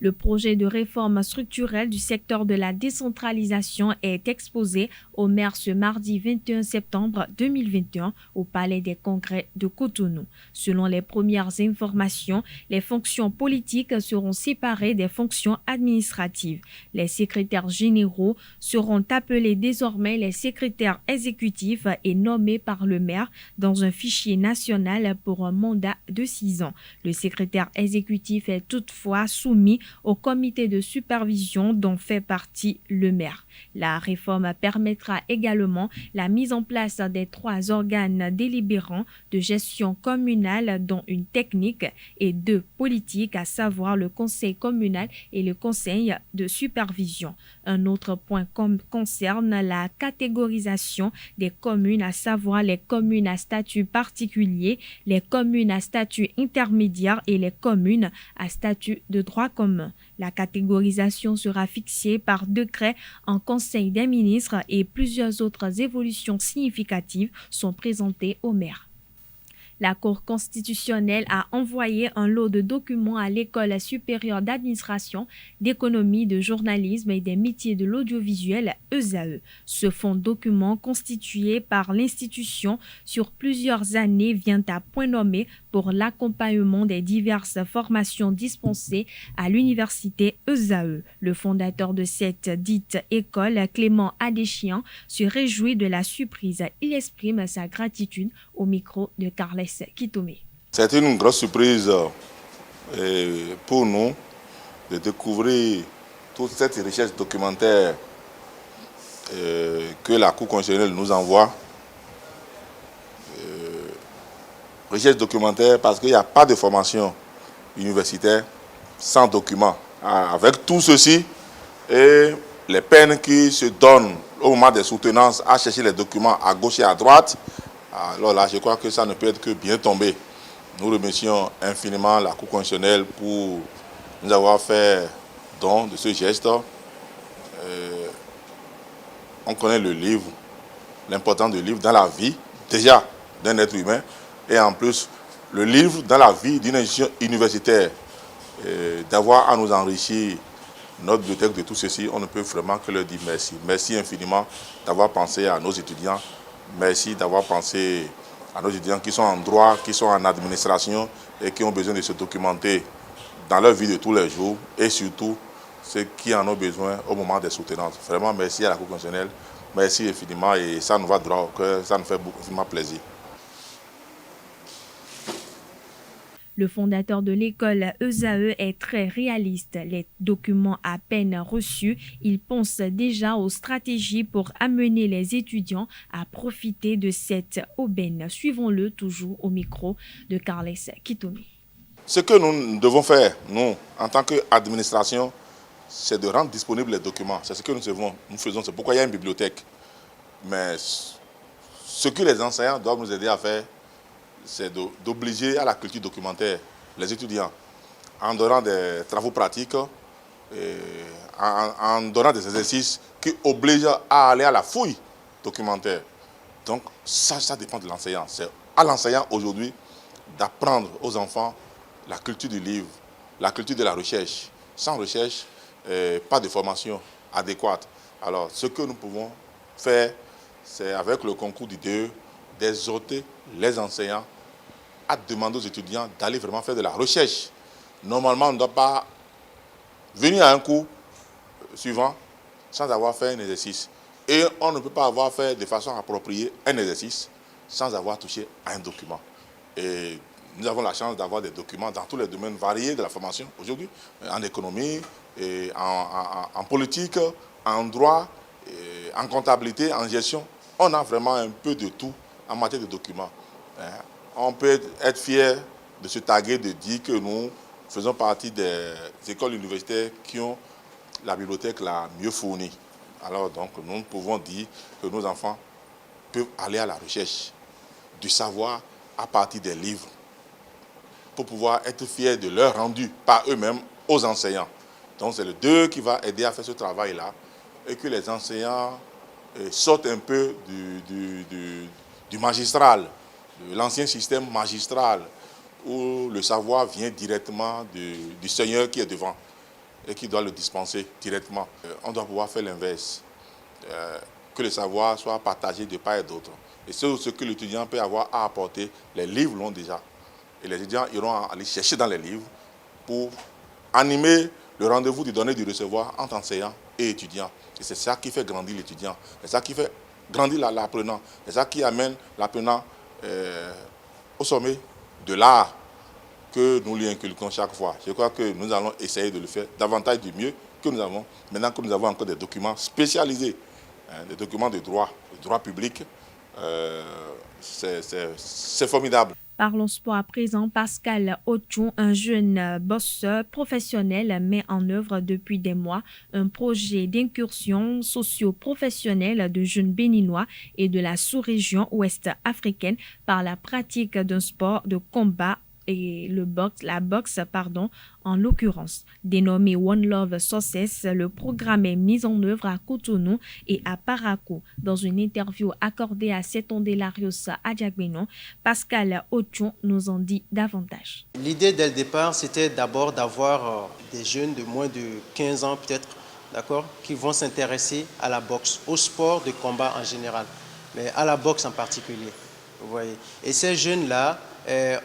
Le projet de réforme structurelle du secteur de la décentralisation est exposé au maire ce mardi 21 septembre 2021 au Palais des Congrès de Cotonou. Selon les premières informations, les fonctions politiques seront séparées des fonctions administratives. Les secrétaires généraux seront appelés désormais les secrétaires exécutifs et nommés par le maire dans un fichier national pour un mandat de 6 ans. Le secrétaire exécutif est toutefois soumis au comité de supervision dont fait partie le maire. La réforme permettra également la mise en place des 3 organes délibérants de gestion communale dont une technique et 2 politiques, à savoir le conseil communal et le conseil de supervision. Un autre point concerne la catégorisation des communes, à savoir les communes à statut particulier, les communes à statut intermédiaire et les communes à statut de droit commun. La catégorisation sera fixée par décret en Conseil des ministres et plusieurs autres évolutions significatives sont présentées au maire. La Cour constitutionnelle a envoyé un lot de documents à l'École supérieure d'administration, d'économie, de journalisme et des métiers de l'audiovisuel, ESAE. Ce fonds de documents constitué par l'institution sur plusieurs années vient à point nommé pour l'accompagnement des diverses formations dispensées à l'université ESAE. Le fondateur de cette dite école, Clément Adéchian, se réjouit de la surprise. Il exprime sa gratitude au micro de Carles Kitomé. C'est une grosse surprise pour nous de découvrir toute cette recherche documentaire que la Cour constitutionnelle nous envoie. Recherche documentaire parce qu'il n'y a pas de formation universitaire sans document. Avec tout ceci et les peines qui se donnent au moment des soutenances à chercher les documents à gauche et à droite, alors là, je crois que ça ne peut être que bien tombé. Nous remercions infiniment la Cour constitutionnelle pour nous avoir fait don de ce geste. On connaît le livre, l'importance du livre dans la vie, déjà d'un être humain, et en plus, le livre dans la vie d'une institution universitaire, d'avoir à nous enrichir notre bibliothèque de tout ceci, on ne peut vraiment que leur dire merci. Merci infiniment d'avoir pensé à nos étudiants. Merci d'avoir pensé à nos étudiants qui sont en droit, qui sont en administration et qui ont besoin de se documenter dans leur vie de tous les jours et surtout ceux qui en ont besoin au moment des soutenances. Vraiment, merci à la Cour constitutionnelle. Merci infiniment et ça nous va droit au cœur, ça nous fait beaucoup plaisir. Le fondateur de l'école ESAE est très réaliste. Les documents à peine reçus, il pense déjà aux stratégies pour amener les étudiants à profiter de cette aubaine. Suivons-le toujours au micro de Carles Kitomé. Ce que nous devons faire, nous, en tant qu'administration, c'est de rendre disponibles les documents. C'est ce que nous faisons. C'est pourquoi il y a une bibliothèque. Mais ce que les enseignants doivent nous aider à faire, c'est d'obliger à la culture documentaire les étudiants en donnant des travaux pratiques, en donnant des exercices qui obligent à aller à la fouille documentaire. Donc ça dépend de l'enseignant. C'est à l'enseignant aujourd'hui d'apprendre aux enfants la culture du livre, la culture de la recherche. Sans recherche, pas de formation adéquate. Alors ce que nous pouvons faire, c'est avec le concours du DE, d'exhorter les enseignants à demander aux étudiants d'aller vraiment faire de la recherche. Normalement, on ne doit pas venir à un cours suivant sans avoir fait un exercice. Et on ne peut pas avoir fait de façon appropriée un exercice sans avoir touché à un document. Et nous avons la chance d'avoir des documents dans tous les domaines variés de la formation aujourd'hui, en économie, et en politique, en droit, en comptabilité, en gestion. On a vraiment un peu de tout en matière de documents. On peut être fier de se taguer, de dire que nous faisons partie des écoles universitaires qui ont la bibliothèque la mieux fournie. Alors donc nous pouvons dire que nos enfants peuvent aller à la recherche du savoir à partir des livres pour pouvoir être fiers de leur rendu par eux-mêmes aux enseignants. Donc c'est le DE qui va aider à faire ce travail-là et que les enseignants sortent un peu du magistral, de l'ancien système magistral où le savoir vient directement du Seigneur qui est devant et qui doit le dispenser directement. On doit pouvoir faire l'inverse, que le savoir soit partagé de part et d'autre. Et ce que l'étudiant peut avoir à apporter, les livres l'ont déjà. Et les étudiants iront aller chercher dans les livres pour animer le rendez-vous du donner et du recevoir entre enseignants et étudiants. Et c'est ça qui fait grandir l'étudiant, c'est ça qui fait grandir l'apprenant, c'est ça qui amène l'apprenant au sommet de l'art que nous lui inculquons chaque fois. Je crois que nous allons essayer de le faire davantage du mieux que nous avons. Maintenant que nous avons encore des documents spécialisés, des documents de droit public, c'est formidable. Parlons sport à présent. Pascal Ochon, un jeune bosseur professionnel, met en œuvre depuis des mois un projet d'incursion socio-professionnelle de jeunes béninois et de la sous-région ouest africaine par la pratique d'un sport de combat et la boxe, en l'occurrence. Dénommé One Love Success, le programme est mis en œuvre à Cotonou et à Parakou. Dans une interview accordée à Setondelarios Adjagbenon, Pascal Ochon nous en dit davantage. L'idée dès le départ, c'était d'abord d'avoir des jeunes de moins de 15 ans peut-être, d'accord, qui vont s'intéresser à la boxe, au sport de combat en général, mais à la boxe en particulier. Vous voyez. Et ces jeunes-là,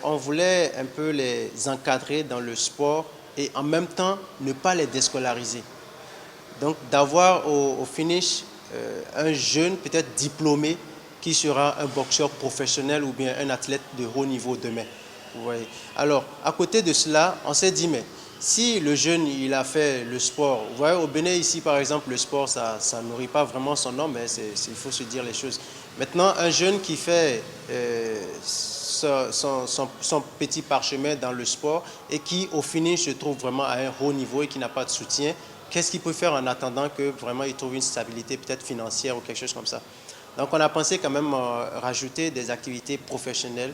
on voulait un peu les encadrer dans le sport et en même temps ne pas les déscolariser. Donc d'avoir au finish un jeune peut-être diplômé qui sera un boxeur professionnel ou bien un athlète de haut niveau demain. Vous voyez. Alors à côté de cela, on s'est dit mais si le jeune il a fait le sport, vous voyez au Bénin ici par exemple le sport ça nourrit pas vraiment son homme, mais il faut se dire les choses. Maintenant un jeune qui fait son petit parchemin dans le sport et qui au finish se trouve vraiment à un haut niveau et qui n'a pas de soutien, qu'est-ce qu'il peut faire en attendant que vraiment il trouve une stabilité peut-être financière ou quelque chose comme ça. Donc on a pensé quand même rajouter des activités professionnelles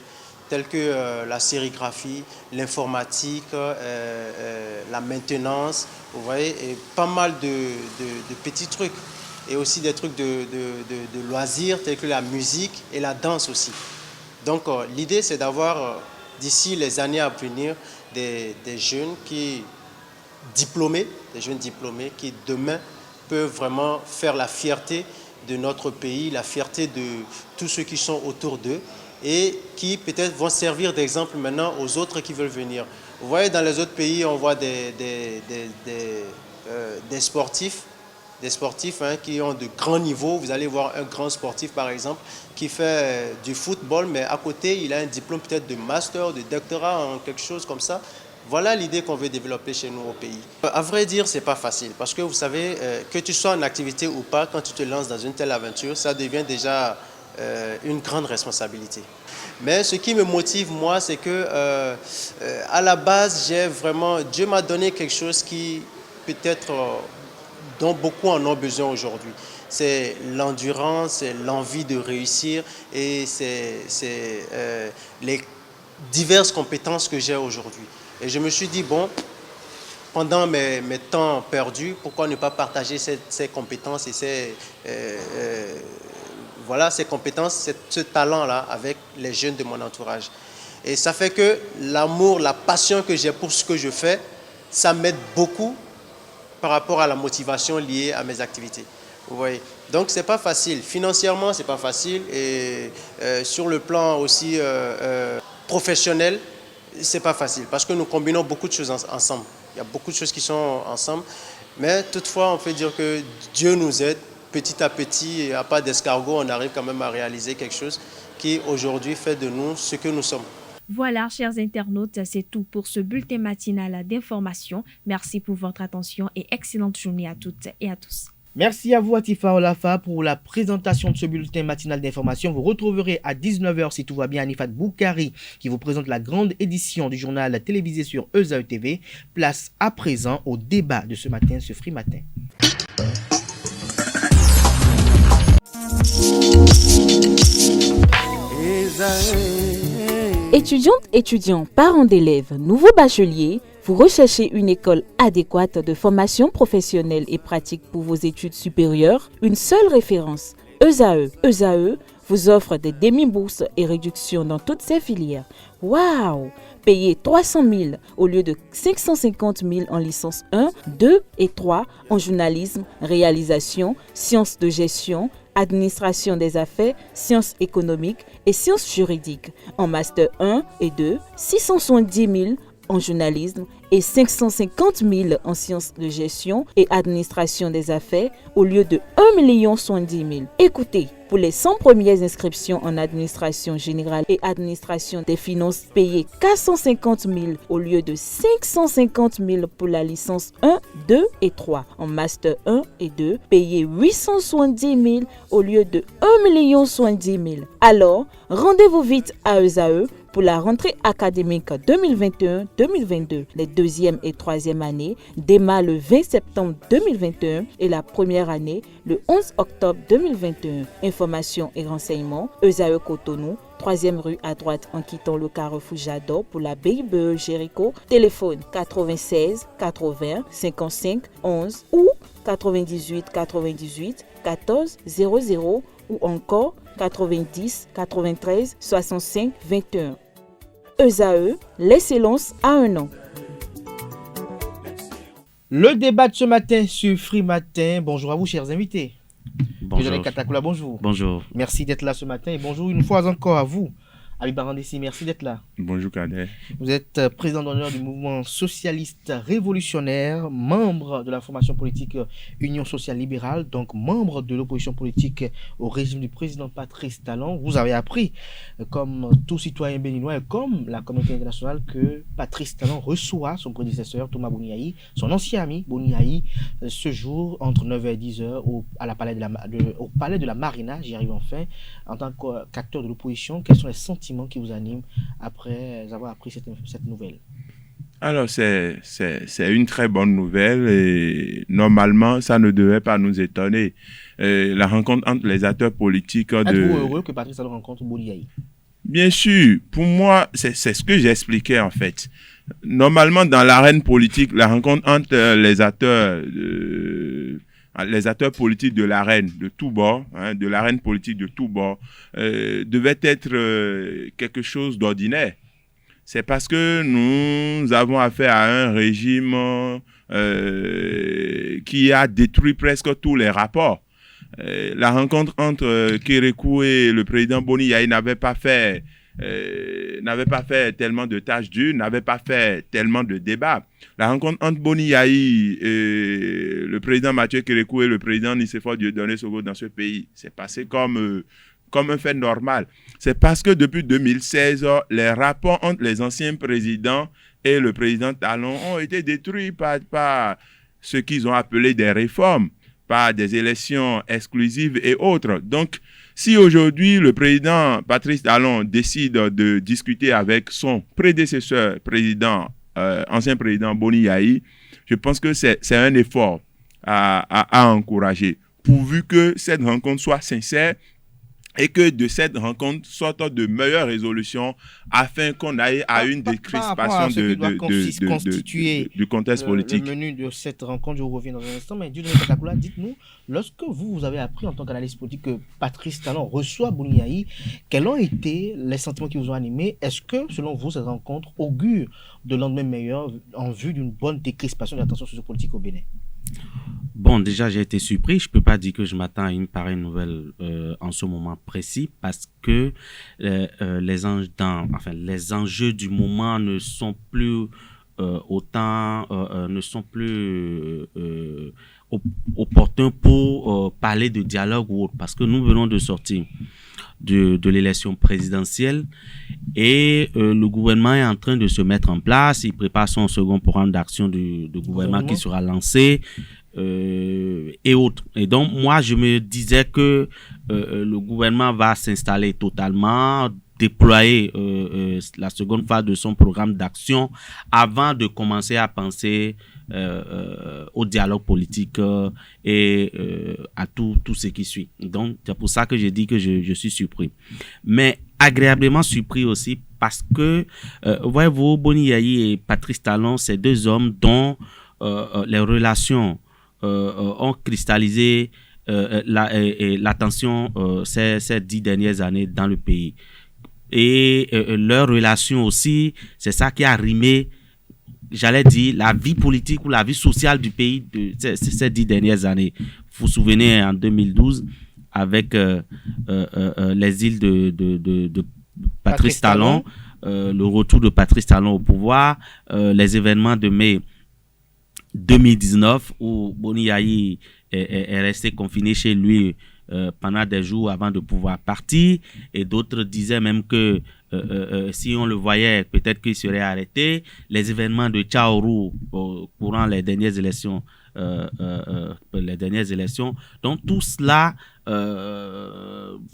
telles que la sérigraphie, l'informatique, la maintenance, vous voyez, et pas mal de petits trucs. Et aussi des trucs de loisirs tels que la musique et la danse aussi. Donc l'idée c'est d'avoir d'ici les années à venir des jeunes diplômés qui demain peuvent vraiment faire la fierté de notre pays, la fierté de tous ceux qui sont autour d'eux et qui peut-être vont servir d'exemple maintenant aux autres qui veulent venir. Vous voyez dans les autres pays on voit des sportifs qui ont de grands niveaux. Vous allez voir un grand sportif, par exemple, qui fait du football, mais à côté, il a un diplôme peut-être de master, de doctorat, en quelque chose comme ça. Voilà l'idée qu'on veut développer chez nous au pays. À vrai dire, ce n'est pas facile, parce que vous savez, que tu sois en activité ou pas, quand tu te lances dans une telle aventure, ça devient déjà une grande responsabilité. Mais ce qui me motive, moi, c'est que à la base, Dieu m'a donné quelque chose qui peut-être dont beaucoup en ont besoin aujourd'hui. C'est l'endurance, c'est l'envie de réussir et c'est les diverses compétences que j'ai aujourd'hui. Et je me suis dit, bon, pendant mes temps perdus, pourquoi ne pas partager ces compétences et ces compétences, ce talent-là avec les jeunes de mon entourage. Et ça fait que l'amour, la passion que j'ai pour ce que je fais, ça m'aide beaucoup par rapport à la motivation liée à mes activités. Vous voyez. Donc, ce n'est pas facile. Financièrement, ce n'est pas facile. Et sur le plan aussi professionnel, ce n'est pas facile. Parce que nous combinons beaucoup de choses ensemble. Il y a beaucoup de choses qui sont ensemble. Mais toutefois, on peut dire que Dieu nous aide. Petit à petit, et à pas d'escargot, on arrive quand même à réaliser quelque chose qui, aujourd'hui, fait de nous ce que nous sommes. Voilà, chers internautes, c'est tout pour ce bulletin matinal d'information. Merci pour votre attention et excellente journée à toutes et à tous. Merci à vous, Atifa Olafa, pour la présentation de ce bulletin matinal d'information. Vous retrouverez à 19h, si tout va bien, Anifat Boukari, qui vous présente la grande édition du journal télévisé sur ESAE TV. Place à présent au débat de ce matin, ce Free Matin. Étudiantes, étudiants, parents d'élèves, nouveaux bacheliers, vous recherchez une école adéquate de formation professionnelle et pratique pour vos études supérieures? Une seule référence, ESAE. ESAE vous offre des demi-bourses et réductions dans toutes ces filières. Waouh! Payez 300 000 au lieu de 550 000 en licence 1, 2 et 3 en journalisme, réalisation, sciences de gestion, administration des affaires, sciences économiques et sciences juridiques. En master 1 et 2, 670 000 en journalisme et 550 000 en sciences de gestion et administration des affaires au lieu de 1 070 000. Écoutez, pour les 100 premières inscriptions en administration générale et administration des finances, payez 450 000 au lieu de 550 000 pour la licence 1, 2 et 3. En master 1 et 2, payez 870 000 au lieu de 1 070 000. Alors, rendez-vous vite à ESAE pour la rentrée académique 2021-2022. Les deuxième et troisième années démarrent le 20 septembre 2021 et la première année le 11 octobre 2021. Informations et renseignements, ESAE Cotonou, 3e rue à droite en quittant le carrefour Jadot pour la BIBE Jéricho. Téléphone 96 80 55 11 ou 98 98 14 00 ou encore 90 93 65 21. ESAE, l'excellence à un an. Le débat de ce matin sur Free Matin. Bonjour à vous, chers invités. Bonjour. Katakula, bonjour. Bonjour. Merci d'être là ce matin et bonjour une fois encore à vous. Habib Barandessi, merci d'être là. Bonjour Kader. Vous êtes président d'honneur du mouvement socialiste révolutionnaire, membre de la formation politique Union sociale libérale, donc membre de l'opposition politique au régime du président Patrice Talon. Vous avez appris, comme tout citoyen béninois et comme la communauté internationale, que Patrice Talon reçoit son prédécesseur Thomas Boniaï, son ancien ami Boniaï, ce jour entre 9h et 10h au palais de la Marina. J'y arrive enfin. En tant qu'acteur de l'opposition, quels sont les sentiments qui vous anime après avoir appris cette nouvelle? Alors, c'est une très bonne nouvelle et normalement, ça ne devait pas nous étonner. La rencontre entre les acteurs politiques Êtes-vous heureux que Patrice Talon rencontre Boniaï? Bien sûr. Pour moi, c'est ce que j'expliquais en fait. Normalement, dans l'arène politique, la rencontre entre les acteurs politiques de l'arène de tous bords, de l'arène politique de tous bords, devait être quelque chose d'ordinaire. C'est parce que nous avons affaire à un régime qui a détruit presque tous les rapports. La rencontre entre Kérékou et le président Boniaï n'avait pas fait tellement de tâches dures, n'avait pas fait tellement de débats. La rencontre entre Boniaï et le président Mathieu Kérékou et le président Nicéphore Dieudonné Sogo dans ce pays, c'est passé comme un fait normal. C'est parce que depuis 2016, les rapports entre les anciens présidents et le président Talon ont été détruits par ce qu'ils ont appelé des réformes. pas, des élections exclusives et autres. Donc, si aujourd'hui le président Patrice Talon décide de discuter avec son prédécesseur, ancien président Boni Yayi, je pense que c'est un effort à encourager, pourvu que cette rencontre soit sincère et que de cette rencontre sortent de meilleures résolutions afin qu'on aille à une décrispation du contexte politique. Le menu de cette rencontre, je reviens dans un instant, mais Dieudonné Katakula, dites-nous, lorsque vous avez appris en tant qu'analyste politique que Patrice Talon reçoit Boni Yayi, quels ont été les sentiments qui vous ont animé? Est-ce que, selon vous, cette rencontre augure de lendemain meilleur en vue d'une bonne décrispation de la tension sociopolitique au Bénin? Bon, déjà, j'ai été surpris. Je ne peux pas dire que je m'attends à une pareille nouvelle en ce moment précis parce que les enjeux du moment ne sont plus opportuns pour parler de dialogue ou autre. Parce que nous venons de sortir de l'élection présidentielle et le gouvernement est en train de se mettre en place. Il prépare son second programme d'action de gouvernement qui sera lancé et autres. Et donc, moi, je me disais que le gouvernement va s'installer totalement, déployer la seconde phase de son programme d'action avant de commencer à penser au dialogue politique et à tout ce qui suit. Donc, c'est pour ça que j'ai dit que je suis surpris. Mais agréablement surpris aussi parce que, voyez-vous, Boni Yayi et Patrice Talon, c'est deux hommes dont les relations ont cristallisé l'attention ces 10 dernières années dans le pays. Et leur relation aussi, c'est ça qui a rimé, j'allais dire, la vie politique ou la vie sociale du pays de ces 10 dernières années. Vous vous souvenez, en 2012, avec les îles de Patrice Talon, le retour de Patrice Talon au pouvoir, les événements de mai 2019 où Boni Yayi est resté confiné chez lui pendant des jours avant de pouvoir partir, et d'autres disaient même que si on le voyait, peut-être qu'il serait arrêté. Les événements de Tchaourou courant les dernières élections, donc tout cela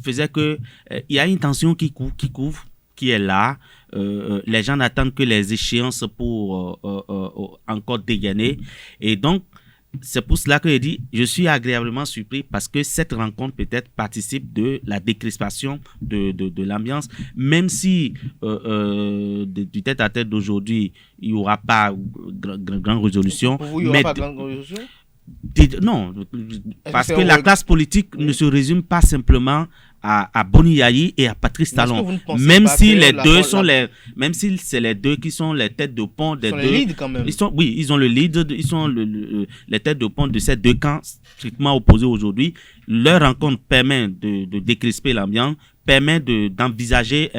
faisait que il y a une tension qui couvre, qui est là. Les gens n'attendent que les échéances pour encore dégainer. Et donc, c'est pour cela que je dis, je suis agréablement surpris parce que cette rencontre peut-être participe de la décrispation de l'ambiance, même si du tête-à-tête d'aujourd'hui, il n'y aura pas grande résolution. Pour vous, il n'y aura pas grande résolution? Non, parce que la classe politique ne se résume pas simplement à Boni Yayi et à Patrice Talon, même si même si c'est les deux qui sont les têtes de pont des deux. Les leads quand même. Ils ont le lead, ils sont les têtes de pont de ces deux camps strictement opposés aujourd'hui. Leur rencontre permet de décrisper l'ambiance, permet d'envisager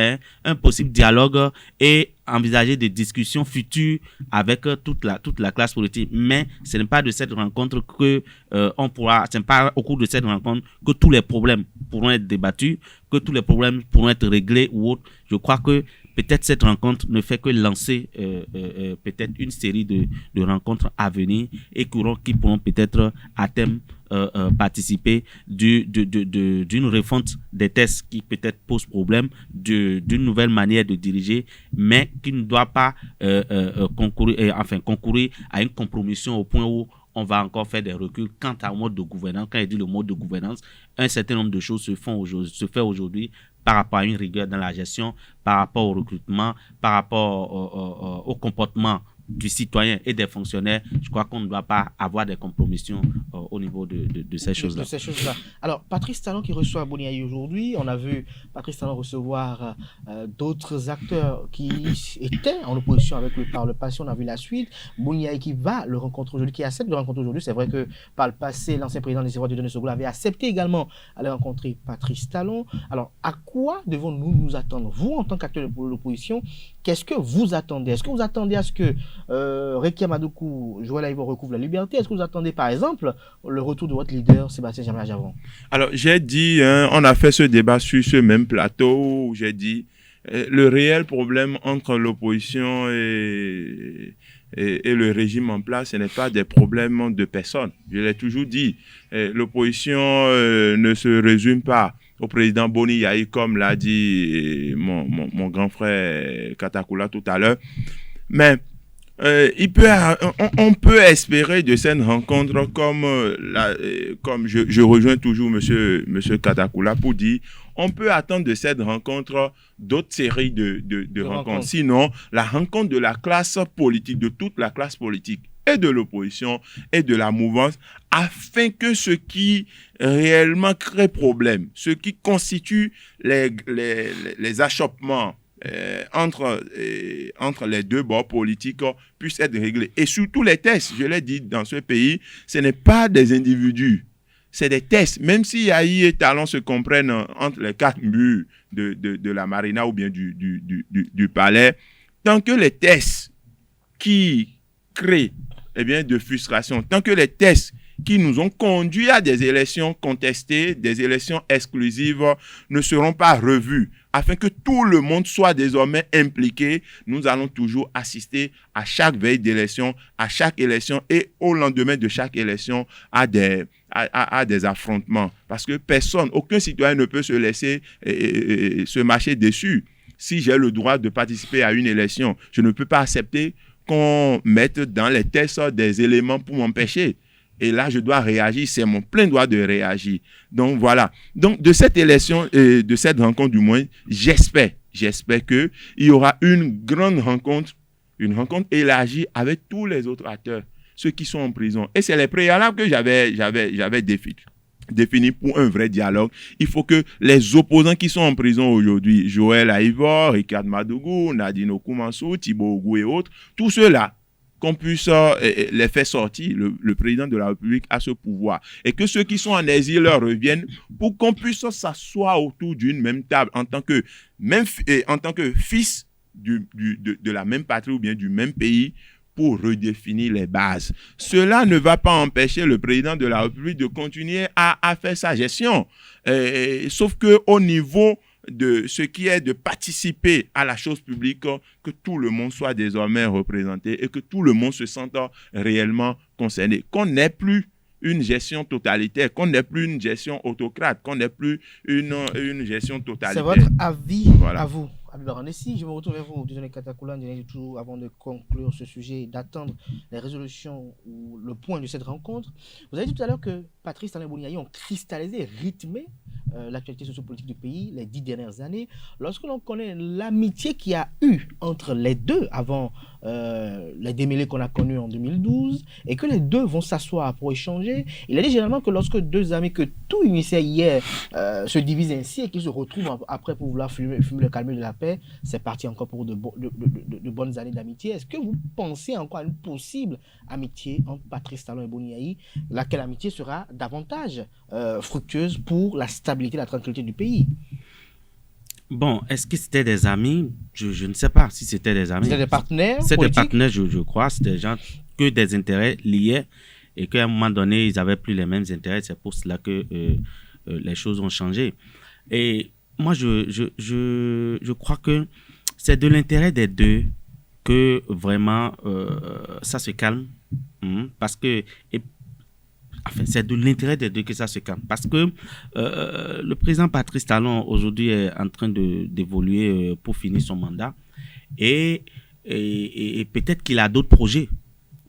un possible dialogue et envisager des discussions futures avec toute la classe politique. Mais ce n'est pas de cette rencontre que c'est pas au cours de cette rencontre que tous les problèmes pourront être débattus, que tous les problèmes pourront être réglés ou autres. Je crois que peut-être cette rencontre ne fait que lancer peut-être une série de rencontres à venir et qui pourront peut-être à terme participer d'une refonte des tests qui peut-être pose problème, d'une nouvelle manière de diriger, mais qui ne doit pas concourir à une compromission au point où on va encore faire des reculs quant au mode de gouvernance. Quand il dit le mode de gouvernance, un certain nombre de choses se fait aujourd'hui par rapport à une rigueur dans la gestion, par rapport au recrutement, par rapport au comportement du citoyen et des fonctionnaires. Je crois qu'on ne doit pas avoir des compromissions au niveau de ces choses-là. Alors, Patrice Talon qui reçoit Boni Yayi aujourd'hui, on a vu Patrice Talon recevoir d'autres acteurs qui étaient en opposition avec lui par le passé. On a vu la suite. Boni Yayi qui va le rencontrer aujourd'hui, qui accepte de le rencontrer aujourd'hui. C'est vrai que par le passé, l'ancien président des Dieudonné Sogola avait accepté également d'aller rencontrer Patrice Talon. Alors, à quoi devons-nous nous attendre? Vous, en tant qu'acteur de l'opposition, qu'est-ce que vous attendez? Est-ce que vous attendez à ce que Rekia Madoukou, Joël Aïvo recouvre la liberté? Est-ce que vous attendez par exemple le retour de votre leader Sébastien Jamla-Javon? Alors j'ai dit, on a fait ce débat sur ce même plateau où j'ai dit le réel problème entre l'opposition et et le régime en place, ce n'est pas des problèmes de personnes. Je l'ai toujours dit, l'opposition ne se résume pas au président Boni Yayi, comme l'a dit mon grand frère Katakula tout à l'heure. Mais on peut espérer de cette rencontre comme je rejoins toujours monsieur Katakula pour dire, on peut attendre de cette rencontre d'autres séries de rencontres. Sinon, la rencontre de la classe politique, de toute la classe politique et de l'opposition et de la mouvance, afin que ce qui réellement crée problème, ce qui constitue les achoppements entre les deux bords politiques puisse être réglé. Et surtout les tests, je l'ai dit, dans ce pays, ce n'est pas des individus, c'est des tests. Même si Yayi et Talon se comprennent entre les quatre murs de la marina ou bien du palais, tant que les tests qui créent de frustration, tant que les tests qui nous ont conduit à des élections contestées, des élections exclusives, ne seront pas revus, afin que tout le monde soit désormais impliqué, nous allons toujours assister à chaque veille d'élection, à chaque élection et au lendemain de chaque élection à des affrontements. Parce que aucun citoyen ne peut se laisser se marcher dessus. Si j'ai le droit de participer à une élection, je ne peux pas accepter qu'on mette dans les tests des éléments pour m'empêcher. Et là, je dois réagir, c'est mon plein droit de réagir. Donc, voilà. Donc, de cette élection, de cette rencontre du moins, j'espère qu'il y aura une grande rencontre, une rencontre élargie avec tous les autres acteurs, ceux qui sont en prison. Et c'est les préalables que j'avais défini pour un vrai dialogue. Il faut que les opposants qui sont en prison aujourd'hui, Joël Aïvor, Ricard Madougou, Nadine Okoumansou, Thibaut Ogou et autres, tous ceux-là, qu'on puisse les faire sortir. Le président de la République a ce pouvoir. Et que ceux qui sont en exil leur reviennent pour qu'on puisse s'asseoir autour d'une même table en tant que fils de la même patrie ou bien du même pays pour redéfinir les bases. Cela ne va pas empêcher le président de la République de continuer à faire sa gestion. Sauf qu'au niveau de ce qui est de participer à la chose publique, que tout le monde soit désormais représenté et que tout le monde se sente réellement concerné. Qu'on n'ait plus une gestion totalitaire, qu'on n'ait plus une gestion autocrate, qu'on n'ait plus une gestion totalitaire. C'est votre avis voilà. À vous. Alors, si je me retrouve avec vous, désolé Katakula, tout avant de conclure ce sujet, d'attendre les résolutions ou le point de cette rencontre. Vous avez dit tout à l'heure que Patrice Talon et Boni Yayi ont cristallisé, rythmé l'actualité sociopolitique du pays les 10 dernières années. Lorsque l'on connaît l'amitié qu'il y a eu entre les deux avant les démêlés qu'on a connus en 2012 et que les deux vont s'asseoir pour échanger, il a dit généralement que lorsque deux amis que tout unissait hier se divisent ainsi et qu'ils se retrouvent après pour vouloir fumer le calme de la paix, c'est parti encore pour de bonnes années d'amitié. Est-ce que vous pensez encore à une possible amitié entre Patrice Talon et Boni Yayi, laquelle amitié sera davantage fructueuse pour la stabilité et la tranquillité du pays? Bon, est-ce que c'était des amis? Je ne sais pas si c'était des amis. C'était des partenaires C'était politiques? des partenaires, je crois. C'était des gens que des intérêts liés et qu'à un moment donné, ils n'avaient plus les mêmes intérêts. C'est pour cela que les choses ont changé. Et moi, je crois que c'est de l'intérêt des deux que vraiment ça se calme. Parce que... Enfin, c'est de l'intérêt des deux que ça se calme. Parce que le président Patrice Talon, aujourd'hui, est en train d'évoluer pour finir son mandat. Et peut-être qu'il a d'autres projets.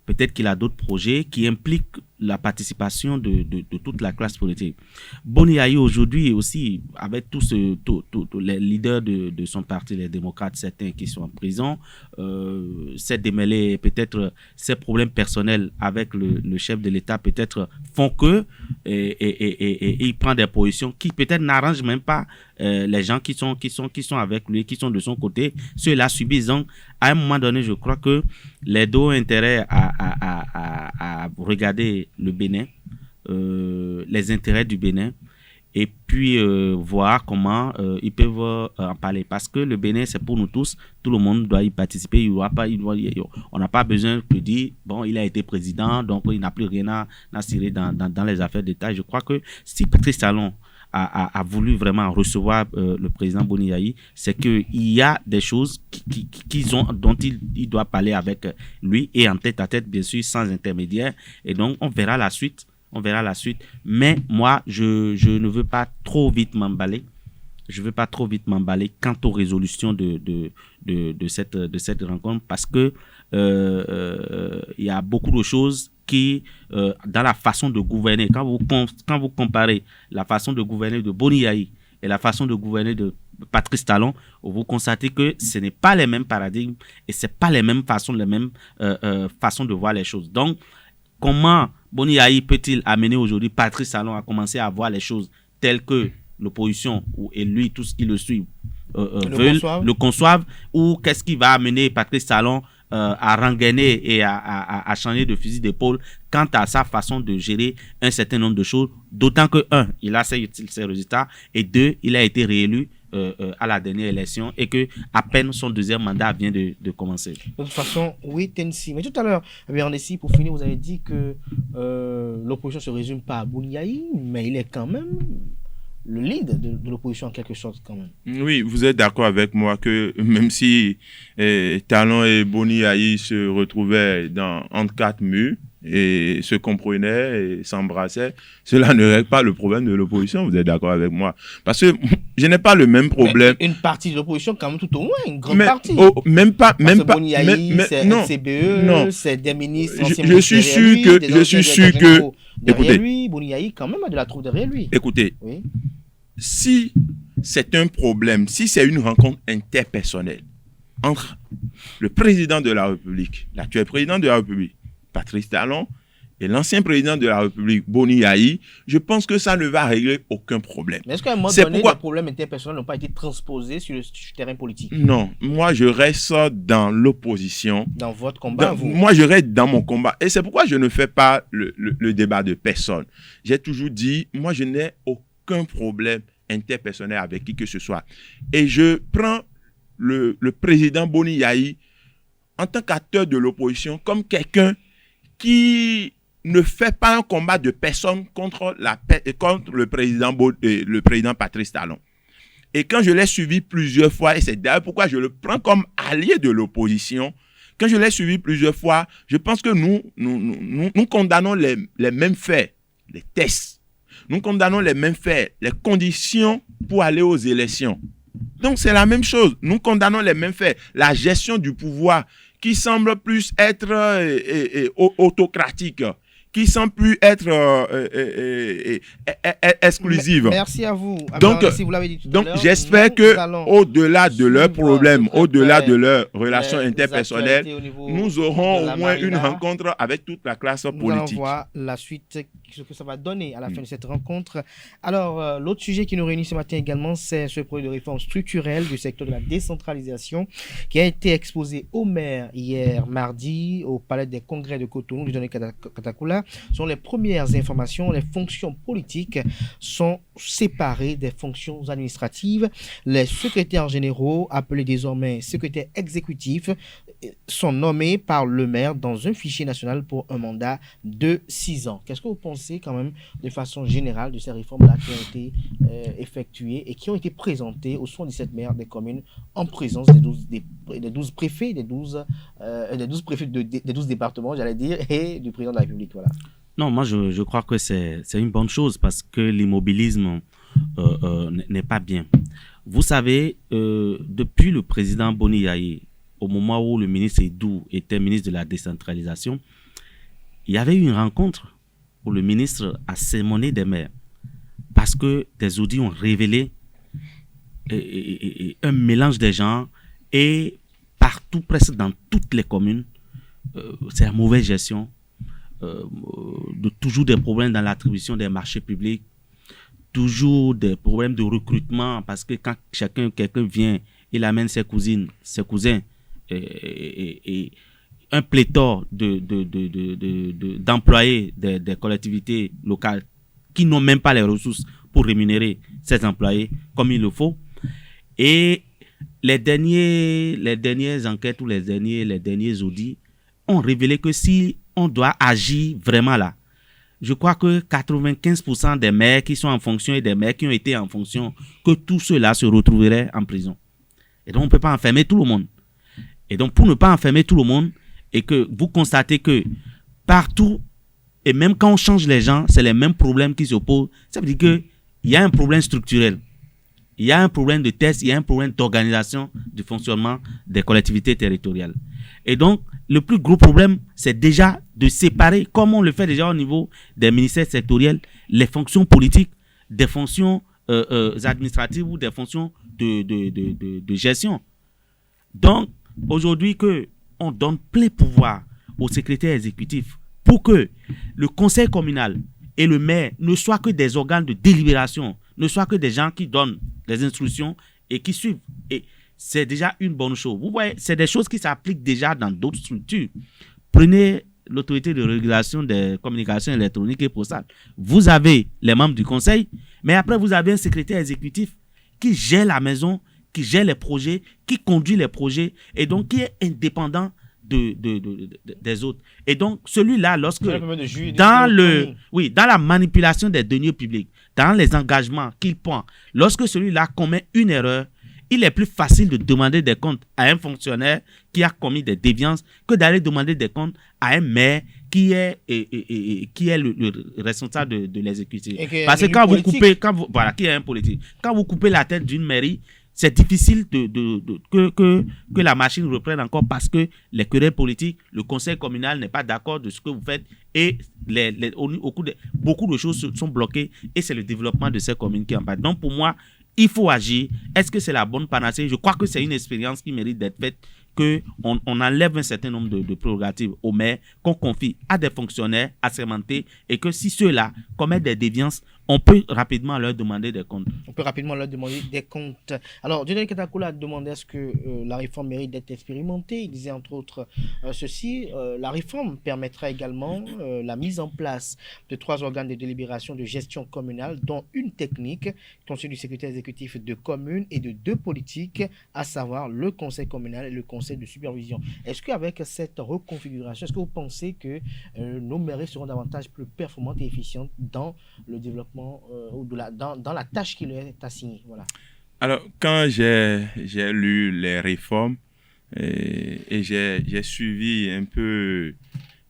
Peut-être qu'il a d'autres projets qui impliquent la participation de toute la classe politique. Boni Yayi aujourd'hui aussi, avec tous les leaders de son parti, les démocrates, certains qui sont en prison, s'est démêlé, peut-être ses problèmes personnels avec le chef de l'État peut-être font que il prend des positions qui peut-être n'arrangent même pas les gens qui sont avec lui, qui sont de son côté. Ceux-là subissent. Donc, à un moment donné, je crois que les deux ont intérêt à regarder le Bénin, les intérêts du Bénin, et puis voir comment ils peuvent en parler. Parce que le Bénin, c'est pour nous tous, tout le monde doit y participer. On n'a pas besoin de dire, bon, il a été président, donc il n'a plus rien à cirer dans les affaires d'État. Je crois que si Patrice Talon a voulu vraiment recevoir le président Boni-Yayi, c'est qu'il y a des choses dont il doit parler avec lui et en tête à tête, bien sûr, sans intermédiaire. Et donc, on verra la suite. Mais moi, je ne veux pas trop vite m'emballer. Quant aux résolutions de cette rencontre, parce que il y a beaucoup de choses qui, dans la façon de gouverner, quand vous comparez la façon de gouverner de Boni-Yayi et la façon de gouverner de Patrice Talon, vous constatez que ce n'est pas les mêmes paradigmes et ce n'est pas les mêmes façons de voir les choses. Donc, comment Boni-Yayi peut-il amener aujourd'hui Patrice Talon à commencer à voir les choses telles que l'opposition et lui, tous qui le suivent, veulent le conçoivent, ou qu'est-ce qui va amener Patrice Talon à rengainer et à changer de fusil d'épaule quant à sa façon de gérer un certain nombre de choses, d'autant que, il a ses résultats, et 2, il a été réélu à la dernière élection et que à peine son deuxième mandat vient de commencer. De toute façon, oui, Tensi. Mais tout à l'heure, pour finir, vous avez dit que l'opposition ne se résume pas à Boni-Yayi, mais il est quand même le lead de l'opposition en quelque sorte quand même. Oui, vous êtes d'accord avec moi que même si Talon et Boni-Yayi se retrouvaient entre quatre murs et se comprenaient et s'embrassaient, cela ne règle pas le problème de l'opposition. Vous êtes d'accord avec moi? Parce que je n'ai pas le même problème. Mais une partie de l'opposition quand même, tout au moins, une grande partie. Même pas. Boni-Yayi, c'est CBE, c'est des ministres. Je suis sûr que derrière lui, Boni-Yayi quand même a de la troupe derrière lui. Écoutez, oui. Si c'est un problème, si c'est une rencontre interpersonnelle entre le président de la République, l'actuel président de la République, Patrice Talon, et l'ancien président de la République, Boni-Yayi, je pense que ça ne va régler aucun problème. Mais est-ce qu'à un moment donné, les problèmes interpersonnels n'ont pas été transposés sur le terrain politique? Non, moi je reste dans l'opposition. Dans votre combat, moi je reste dans mon combat. Et c'est pourquoi je ne fais pas le débat de personne. J'ai toujours dit, moi je n'ai aucun problème interpersonnel avec qui que ce soit. Et je prends le président Boni-Yayi en tant qu'acteur de l'opposition comme quelqu'un qui ne fait pas un combat de personne contre le président Patrice Talon. Et quand je l'ai suivi plusieurs fois, et c'est d'ailleurs pourquoi je le prends comme allié de l'opposition, quand je l'ai suivi plusieurs fois, je pense que nous condamnons les mêmes faits, les tests. Nous condamnons les mêmes faits, les conditions pour aller aux élections. Donc c'est la même chose. Nous condamnons les mêmes faits. La gestion du pouvoir qui semble plus être autocratique, qui semble plus être exclusive. Merci à vous. Donc, j'espère que au-delà de leurs problèmes, au-delà de leurs relations interpersonnelles, nous aurons au moins une rencontre avec toute la classe politique. Nous allons voir la suite, ce que ça va donner à la fin de cette rencontre. Alors, l'autre sujet qui nous réunit ce matin également, c'est ce projet de réforme structurelle du secteur de la décentralisation qui a été exposé au maire hier mardi au Palais des Congrès de Cotonou du Katakula. Sont les premières informations, les fonctions politiques sont séparées des fonctions administratives. Les secrétaires généraux, appelés désormais secrétaires exécutifs, sont nommés par le maire dans un fichier national pour un mandat de 6 ans. Qu'est-ce que vous pensez quand même de façon générale de ces réformes-là qui ont été effectuées et qui ont été présentées aux 77 maires des communes en présence des 12 préfets, des 12 préfets des 12 départements, j'allais dire, et du président de la République, voilà. Non, moi je crois que c'est une bonne chose parce que l'immobilisme n'est pas bien. Vous savez, depuis le président Boni-Yayi, au moment où le ministre Edou était ministre de la décentralisation, il y avait eu une rencontre où le ministre a sermonné des maires parce que des audits ont révélé un mélange des genres et partout, presque dans toutes les communes, c'est la mauvaise gestion. Toujours des problèmes dans l'attribution des marchés publics, toujours des problèmes de recrutement parce que quand quelqu'un vient, il amène ses cousins et un pléthore d'employés des collectivités locales qui n'ont même pas les ressources pour rémunérer ces employés comme il le faut. Et les dernières enquêtes ou les derniers audits ont révélé que si on doit agir vraiment là, je crois que 95% des maires qui sont en fonction et des maires qui ont été en fonction, que tous ceux-là se retrouveraient en prison. Et donc, on ne peut pas enfermer tout le monde. Et donc, pour ne pas enfermer tout le monde, et que vous constatez que partout, et même quand on change les gens, c'est les mêmes problèmes qui se posent, ça veut dire qu'il y a un problème structurel. Il y a un problème de test, il y a un problème d'organisation du fonctionnement des collectivités territoriales. Et donc, le plus gros problème, c'est déjà de séparer, comme on le fait déjà au niveau des ministères sectoriels, les fonctions politiques des fonctions administratives ou des fonctions de gestion. Donc, aujourd'hui, qu'on donne plein pouvoir au secrétaire exécutif pour que le conseil communal et le maire ne soient que des organes de délibération, ne soient que des gens qui donnent des instructions et qui suivent. Et c'est déjà une bonne chose. Vous voyez, c'est des choses qui s'appliquent déjà dans d'autres structures. Prenez l'autorité de régulation des communications électroniques et postales. Vous avez les membres du conseil, mais après vous avez un secrétaire exécutif qui gère la maison, qui gère les projets, qui conduit les projets et donc qui est indépendant des autres. Et donc, celui-là, lorsque dans la manipulation des deniers publics, dans les engagements qu'il prend, lorsque celui-là commet une erreur, il est plus facile de demander des comptes à un fonctionnaire qui a commis des déviances que d'aller demander des comptes à un maire qui est le responsable de l'exécutif. Parce que quand vous coupez, qui est un politique, quand vous coupez la tête d'une mairie, c'est difficile que la machine reprenne encore parce que les querelles politiques, le conseil communal n'est pas d'accord de ce que vous faites et beaucoup de choses sont bloquées et c'est le développement de ces communes qui en parlent. Donc pour moi, il faut agir. Est-ce que c'est la bonne panacée? Je crois que c'est une expérience qui mérite d'être faite, qu'on enlève un certain nombre de prérogatives aux maires, qu'on confie à des fonctionnaires assermentés et que si ceux-là commettent des déviances, on peut rapidement leur demander des comptes. Alors, Dieudonné Katakoula a demandé à ce que la réforme mérite d'être expérimentée. Il disait entre autres ceci, la réforme permettra également la mise en place de 3 organes de délibération de gestion communale, dont une technique, constituée du secrétaire exécutif de commune et de 2 politiques, à savoir le conseil communal et le conseil de supervision. Est-ce qu'avec cette reconfiguration, est-ce que vous pensez que nos mairies seront davantage plus performantes et efficientes dans le développement ou dans la tâche qui leur est assignée? Voilà. Alors, quand j'ai lu les réformes et j'ai suivi un peu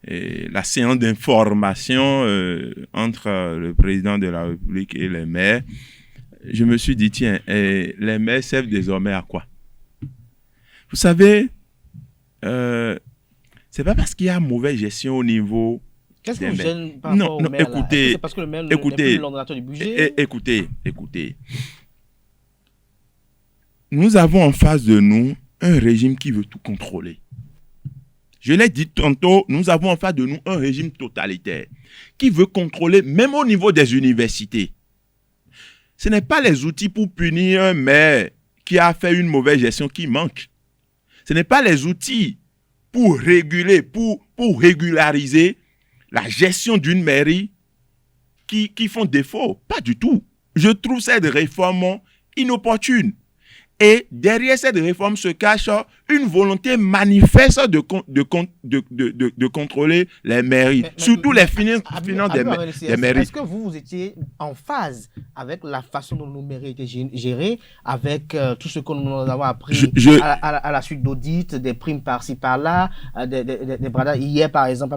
la séance d'information entre le président de la République et les maires, je me suis dit, tiens, les maires servent désormais à quoi? Vous savez, c'est pas parce qu'il y a mauvaise gestion au niveau... Qu'est-ce qui vous gêne par rapport au maire? Écoutez, c'est parce que le maire n'est plus l'ordonnateur du budget? Écoutez. Nous avons en face de nous un régime qui veut tout contrôler. Je l'ai dit tantôt, nous avons en face de nous un régime totalitaire qui veut contrôler même au niveau des universités. Ce n'est pas les outils pour punir un maire qui a fait une mauvaise gestion qui manquent. Ce n'est pas les outils pour réguler, pour régulariser la gestion d'une mairie qui font défaut. Pas du tout. Je trouve cette réforme inopportune. Et derrière cette réforme se cache une volonté manifeste de contrôler les mairies, surtout les finances des mairies. Est-ce que vous étiez en phase avec la façon dont nos mairies étaient gérées, avec tout ce que nous avons appris à la suite d'audits, des primes par-ci par-là, des bradats? Hier, par exemple,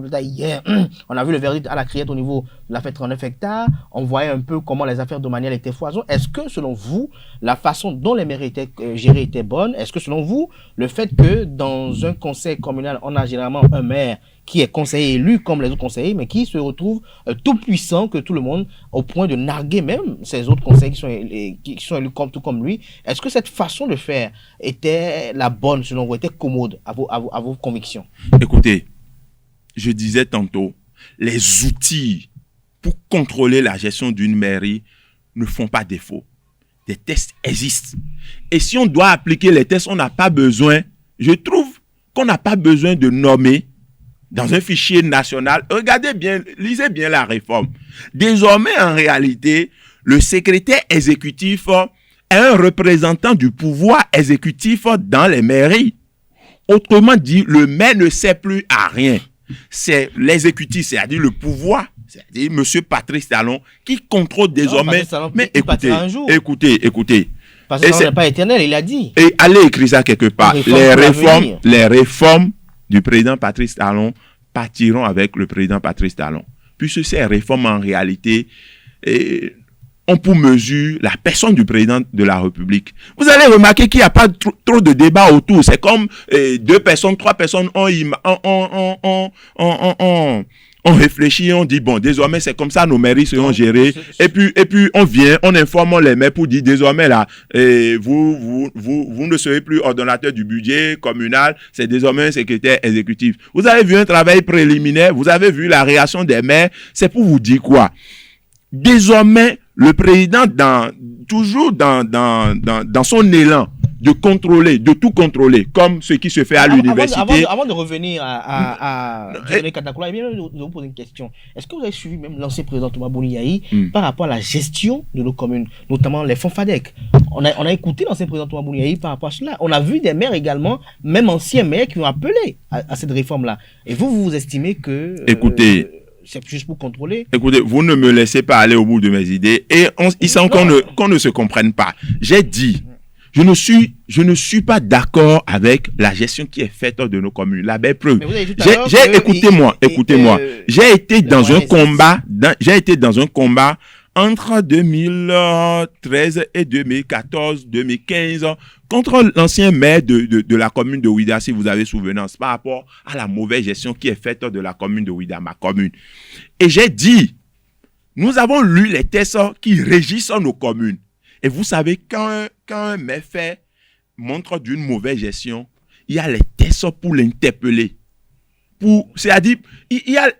on a vu le verdict à la Criette au niveau de la fête 39 hectares. On voyait un peu comment les affaires domaniales étaient foison. Est-ce que, selon vous, la façon dont les mairies étaient gérées était bonne? Est-ce que, selon vous, le fait que dans un conseil communal, on a généralement un maire qui est conseiller élu comme les autres conseillers, mais qui se retrouve tout puissant que tout le monde, au point de narguer même ces autres conseillers qui sont élus tout comme lui, est-ce que cette façon de faire était la bonne, selon vous, était commode à vos convictions? Écoutez, je disais tantôt, les outils pour contrôler la gestion d'une mairie ne font pas défaut. Des tests existent. Et si on doit appliquer les tests, on n'a pas besoin, je trouve qu'on n'a pas besoin de nommer dans un fichier national. Regardez bien, lisez bien la réforme. Désormais, en réalité, le secrétaire exécutif est un représentant du pouvoir exécutif dans les mairies. Autrement dit, le maire ne sert plus à rien. c'est l'exécutif, c'est-à-dire le pouvoir, c'est-à-dire M. Patrice Talon, qui contrôle désormais. Mais écoutez. Parce que ça n'est pas éternel, il a dit. Et allez écrire ça quelque part. Les réformes du président Patrice Talon partiront avec le président Patrice Talon. Puisque ces réformes, en réalité, ont pour mesure la personne du président de la République. Vous allez remarquer qu'il n'y a pas trop de débat autour. C'est comme 2 personnes, 3 personnes on réfléchit, on dit, bon, désormais, c'est comme ça, nos mairies seront gérées. Et puis, on vient, on informe les maires pour dire, désormais, là, vous ne serez plus ordonnateur du budget communal, c'est désormais un secrétaire exécutif. Vous avez vu un travail préliminaire, vous avez vu la réaction des maires, c'est pour vous dire quoi? Désormais, le président, toujours dans son élan de contrôler, de tout contrôler, comme ce qui se fait à l'université. Avant de revenir à Dieudonné Katakoula, je vais vous poser une question. Est-ce que vous avez suivi même l'ancien président Thomas Boni Yayi par rapport à la gestion de nos communes, notamment les fonds FADEC? On a écouté l'ancien président Thomas Boni Yayi par rapport à cela. On a vu des maires également, même anciens maires, qui ont appelé à cette réforme-là. Et vous estimez que... Écoutez... c'est juste pour contrôler. Écoutez, vous ne me laissez pas aller au bout de mes idées et il semble qu'on ne se comprenne pas. J'ai dit, je ne suis pas d'accord avec la gestion qui est faite de nos communes. La belle preuve. Écoutez-moi. J'ai été dans un combat entre 2013 et 2014, 2015, contre l'ancien maire de la commune de Ouidah, si vous avez souvenance, par rapport à la mauvaise gestion qui est faite de la commune de Ouidah, ma commune. Et j'ai dit, nous avons lu les textes qui régissent nos communes. Et vous savez, quand un maire montre d'une mauvaise gestion, il y a les textes pour l'interpeller. C'est-à-dire,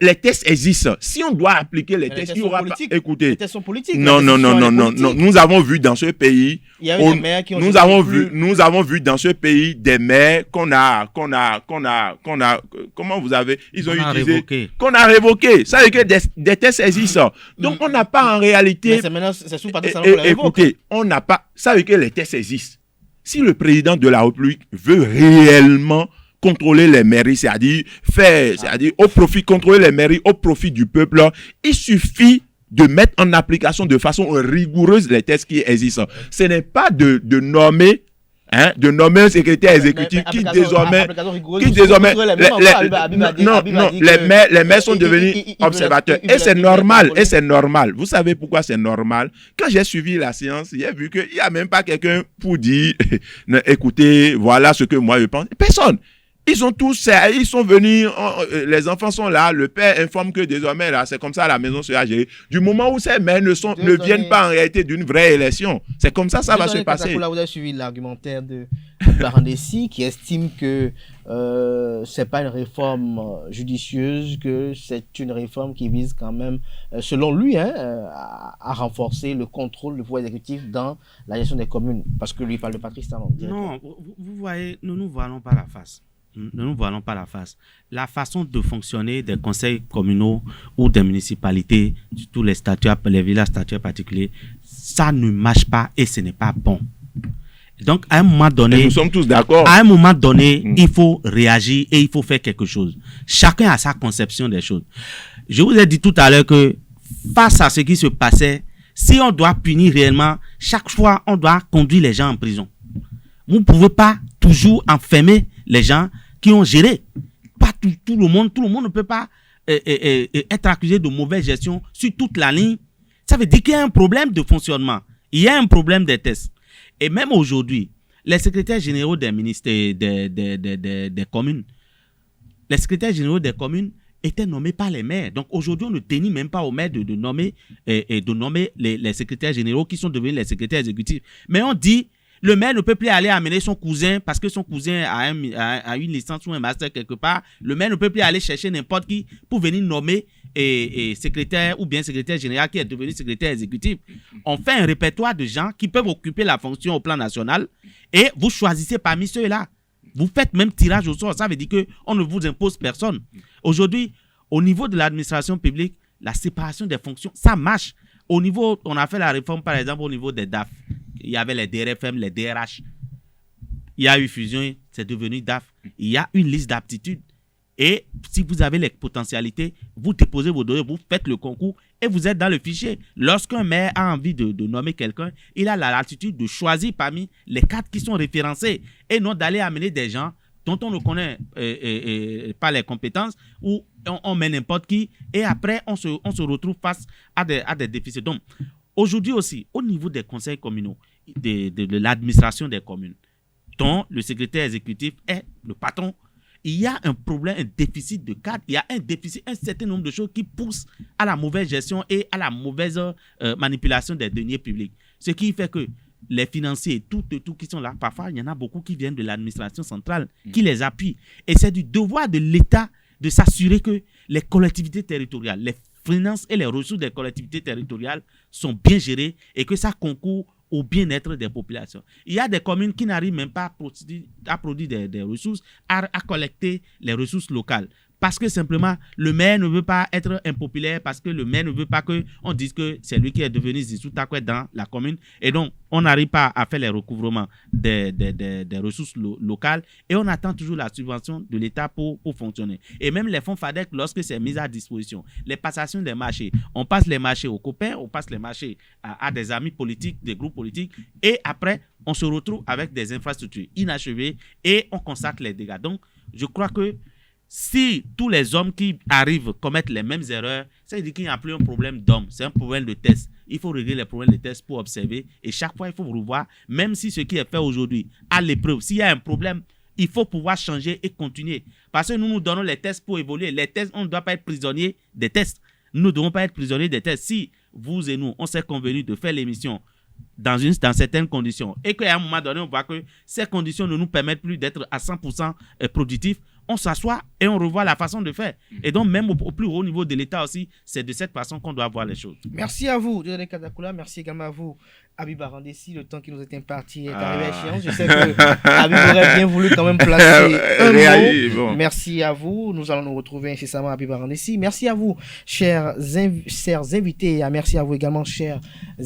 les tests existent. Si on doit appliquer les tests, il y aura pas. Écoutez, les tests sont politiques. Non. Nous avons vu dans ce pays. Nous avons vu dans ce pays des maires qu'on a. Comment vous avez. Ils ont utilisé. Qu'on a révoqué. Ça veut dire que des tests existent. Donc, on n'a pas en réalité. C'est sous Patrice Talon qu'on les révoque. Écoutez, on n'a pas. Ça veut dire que les tests existent. Si le président de la République veut réellement contrôler les mairies, c'est-à-dire contrôler les mairies au profit du peuple, il suffit de mettre en application de façon rigoureuse les tests qui existent. Ce n'est pas de nommer un secrétaire exécutif qui désormais les maires sont devenus observateurs. Et c'est normal. Vous savez pourquoi c'est normal? Quand j'ai suivi la séance, j'ai vu qu'il n'y a même pas quelqu'un pour dire, écoutez, voilà ce que moi je pense. Personne. Ils sont venus, les enfants sont là, le père informe que désormais, là, c'est comme ça la maison sera gérée. Du moment où ces maires ne viennent pas en réalité d'une vraie élection, c'est comme ça va se passer. Vous avez suivi l'argumentaire de Barandessi qui estime que c'est pas une réforme judicieuse, que c'est une réforme qui vise quand même, selon lui, à renforcer le contrôle du pouvoir exécutif dans la gestion des communes. Parce que lui, il parle de Patrice Talon. Non, vous voyez, nous ne voilons pas la face. Ne nous voilons pas la face. La façon de fonctionner des conseils communaux ou des municipalités, tous les statuts, les villages statuts particuliers, ça ne marche pas et ce n'est pas bon. Donc, à un moment donné, et nous sommes tous d'accord. À un moment donné, il faut réagir et il faut faire quelque chose. Chacun a sa conception des choses. Je vous ai dit tout à l'heure que face à ce qui se passait, si on doit punir réellement, chaque fois, on doit conduire les gens en prison. Vous ne pouvez pas toujours enfermer les gens qui ont géré. Pas tout le monde ne peut pas être accusé de mauvaise gestion sur toute la ligne. Ça veut dire qu'il y a un problème de fonctionnement. Il y a un problème des tests. Et même aujourd'hui, les secrétaires généraux des ministères, des communes, les secrétaires généraux des communes étaient nommés par les maires. Donc aujourd'hui, on ne tenait même pas aux maires de nommer les secrétaires généraux qui sont devenus les secrétaires exécutifs. Mais on dit, le maire ne peut plus aller amener son cousin parce que son cousin a une licence ou un master quelque part. Le maire ne peut plus aller chercher n'importe qui pour venir nommer secrétaire ou bien secrétaire général qui est devenu secrétaire exécutif. On fait un répertoire de gens qui peuvent occuper la fonction au plan national et vous choisissez parmi ceux-là. Vous faites même tirage au sort. Ça veut dire qu'on ne vous impose personne. Aujourd'hui, au niveau de l'administration publique, la séparation des fonctions, ça marche. Au niveau, on a fait la réforme par exemple au niveau des DAF. Il y avait les DRFM, les DRH. Il y a eu fusion, c'est devenu DAF. Il y a une liste d'aptitudes. Et si vous avez les potentialités, vous déposez vos données, vous faites le concours et vous êtes dans le fichier. Lorsqu'un maire a envie de nommer quelqu'un, il a la latitude de choisir parmi les 4 qui sont référencés et non d'aller amener des gens dont on ne connaît pas les compétences ou on met n'importe qui et après on se retrouve face à des déficits. Donc, aujourd'hui aussi, au niveau des conseils communaux, de l'administration des communes, dont le secrétaire exécutif est le patron, il y a un problème, un déficit de cadre, il y a un certain nombre de choses qui poussent à la mauvaise gestion et à la mauvaise manipulation des deniers publics. Ce qui fait que les financiers, tout qui sont là, parfois, il y en a beaucoup qui viennent de l'administration centrale, qui les appuient. Et c'est du devoir de l'État de s'assurer que les collectivités territoriales, les finances et les ressources des collectivités territoriales sont bien gérées et que ça concourt au bien-être des populations. Il y a des communes qui n'arrivent même pas à produire des ressources, à collecter les ressources locales. Parce que simplement, le maire ne veut pas être impopulaire, parce que le maire ne veut pas qu'on dise que c'est lui qui est devenu Zizou Takwe dans la commune. Et donc, on n'arrive pas à faire les recouvrements des ressources locales et on attend toujours la subvention de l'État pour fonctionner. Et même les fonds FADEC, lorsque c'est mis à disposition, les passations des marchés, on passe les marchés aux copains, on passe les marchés à des amis politiques, des groupes politiques, et après, on se retrouve avec des infrastructures inachevées et on constate les dégâts. Donc, je crois que si tous les hommes qui arrivent commettent les mêmes erreurs, ça veut dire qu'il n'y a plus un problème d'homme, c'est un problème de test. Il faut régler les problèmes de test pour observer et chaque fois il faut revoir, même si ce qui est fait aujourd'hui a l'épreuve. S'il y a un problème, il faut pouvoir changer et continuer. Parce que nous donnons les tests pour évoluer. Les tests, on ne doit pas être prisonnier des tests. Nous ne devons pas être prisonniers des tests. Si vous et nous, on s'est convenu de faire l'émission dans certaines conditions et qu'à un moment donné, on voit que ces conditions ne nous permettent plus d'être à 100% productifs, on s'assoit et on revoit la façon de faire. Et donc, même au plus haut niveau de l'État aussi, c'est de cette façon qu'on doit voir les choses. Merci à vous, Dieudonné Katakula. Merci également à vous, Habib Arandessi. Le temps qui nous est imparti est arrivé à échéance. Je sais que Habib aurait bien voulu quand même placer un mot. Bon. Merci à vous. Nous allons nous retrouver incessamment, Habib Arandessi. Merci à vous, chers invités. Et merci à vous également, chers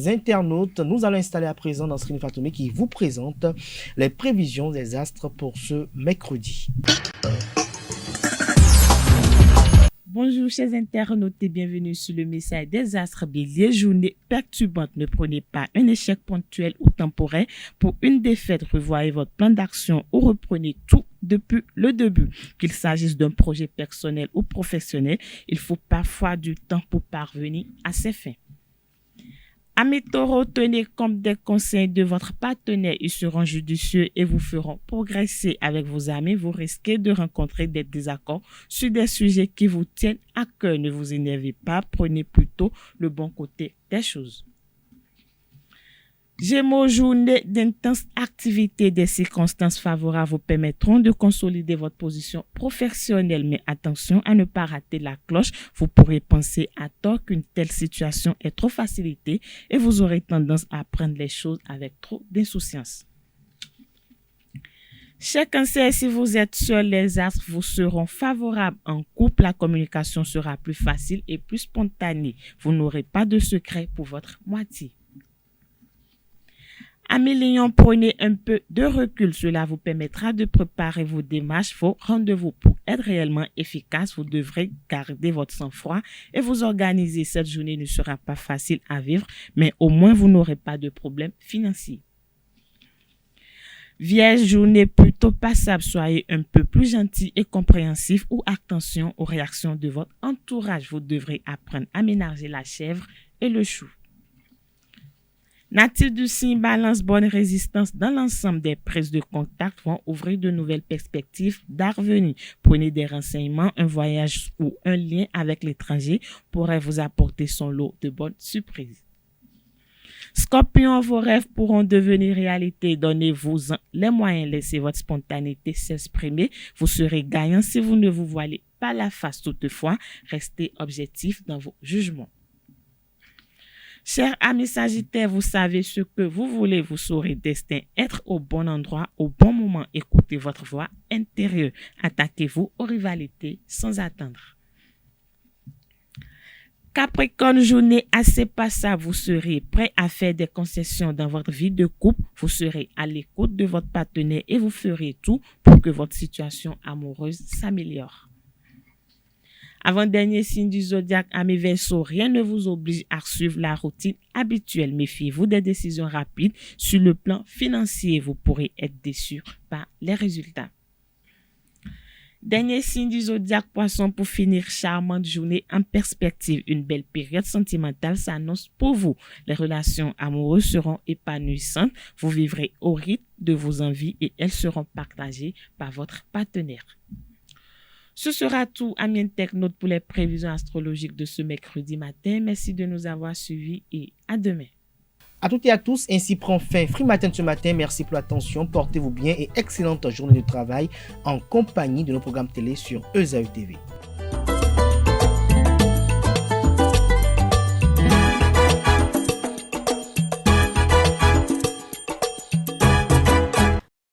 internautes. Nous allons installer à présent dans Srini Fatoumé qui vous présente les prévisions des astres pour ce mercredi. Bonjour chers internautes et bienvenue sur le message des astres bélier. Journée perturbante, ne prenez pas un échec ponctuel ou temporaire pour une défaite. Revoyez votre plan d'action ou reprenez tout depuis le début. Qu'il s'agisse d'un projet personnel ou professionnel, il faut parfois du temps pour parvenir à ses fins. Amis taureaux, tenez compte des conseils de votre partenaire. Ils seront judicieux et vous feront progresser avec vos amis. Vous risquez de rencontrer des désaccords sur des sujets qui vous tiennent à cœur. Ne vous énervez pas, prenez plutôt le bon côté des choses. Gémeaux, journée d'intense activité. Des circonstances favorables vous permettront de consolider votre position professionnelle. Mais attention à ne pas rater la cloche. Vous pourrez penser à tort qu'une telle situation est trop facilitée et vous aurez tendance à prendre les choses avec trop d'insouciance. Cher Cancer, si vous êtes seul, les astres vous seront favorables. En couple, la communication sera plus facile et plus spontanée. Vous n'aurez pas de secret pour votre moitié. Amis Lions, prenez un peu de recul. Cela vous permettra de préparer vos démarches, vos rendez-vous. Pour être réellement efficace, vous devrez garder votre sang-froid et vous organiser. Cette journée ne sera pas facile à vivre, mais au moins vous n'aurez pas de problème financier. Vierge, journée plutôt passable. Soyez un peu plus gentil et compréhensif ou attention aux réactions de votre entourage. Vous devrez apprendre à ménager la chèvre et le chou. Natifs du signe Balance, bonne résistance dans l'ensemble des prises de contact vont ouvrir de nouvelles perspectives d'avenir. Prenez des renseignements, un voyage ou un lien avec l'étranger pourrait vous apporter son lot de bonnes surprises. Scorpion, vos rêves pourront devenir réalité. Donnez-vous les moyens, laissez votre spontanéité s'exprimer. Vous serez gagnant si vous ne vous voilez pas la face. Toutefois, restez objectif dans vos jugements. Chers amis Sagittaires, vous savez ce que vous voulez, vous saurez destin, être au bon endroit, au bon moment, écoutez votre voix intérieure, attaquez-vous aux rivalités sans attendre. Capricorne, journée assez passable, vous serez prêt à faire des concessions dans votre vie de couple, vous serez à l'écoute de votre partenaire et vous ferez tout pour que votre situation amoureuse s'améliore. Avant-dernier signe du zodiaque, amis Verseau, rien ne vous oblige à suivre la routine habituelle. Méfiez-vous des décisions rapides. Sur le plan financier, vous pourrez être déçus par les résultats. Dernier signe du zodiaque Poisson, pour finir, charmante journée en perspective. Une belle période sentimentale s'annonce pour vous. Les relations amoureuses seront épanouissantes. Vous vivrez au rythme de vos envies et elles seront partagées par votre partenaire. Ce sera tout, amis internautes, pour les prévisions astrologiques de ce mercredi matin. Merci de nous avoir suivis et à demain. À toutes et à tous, ainsi prend fin Free Matin de ce matin. Merci pour l'attention, portez-vous bien et excellente journée de travail en compagnie de nos programmes télé sur ESAE TV.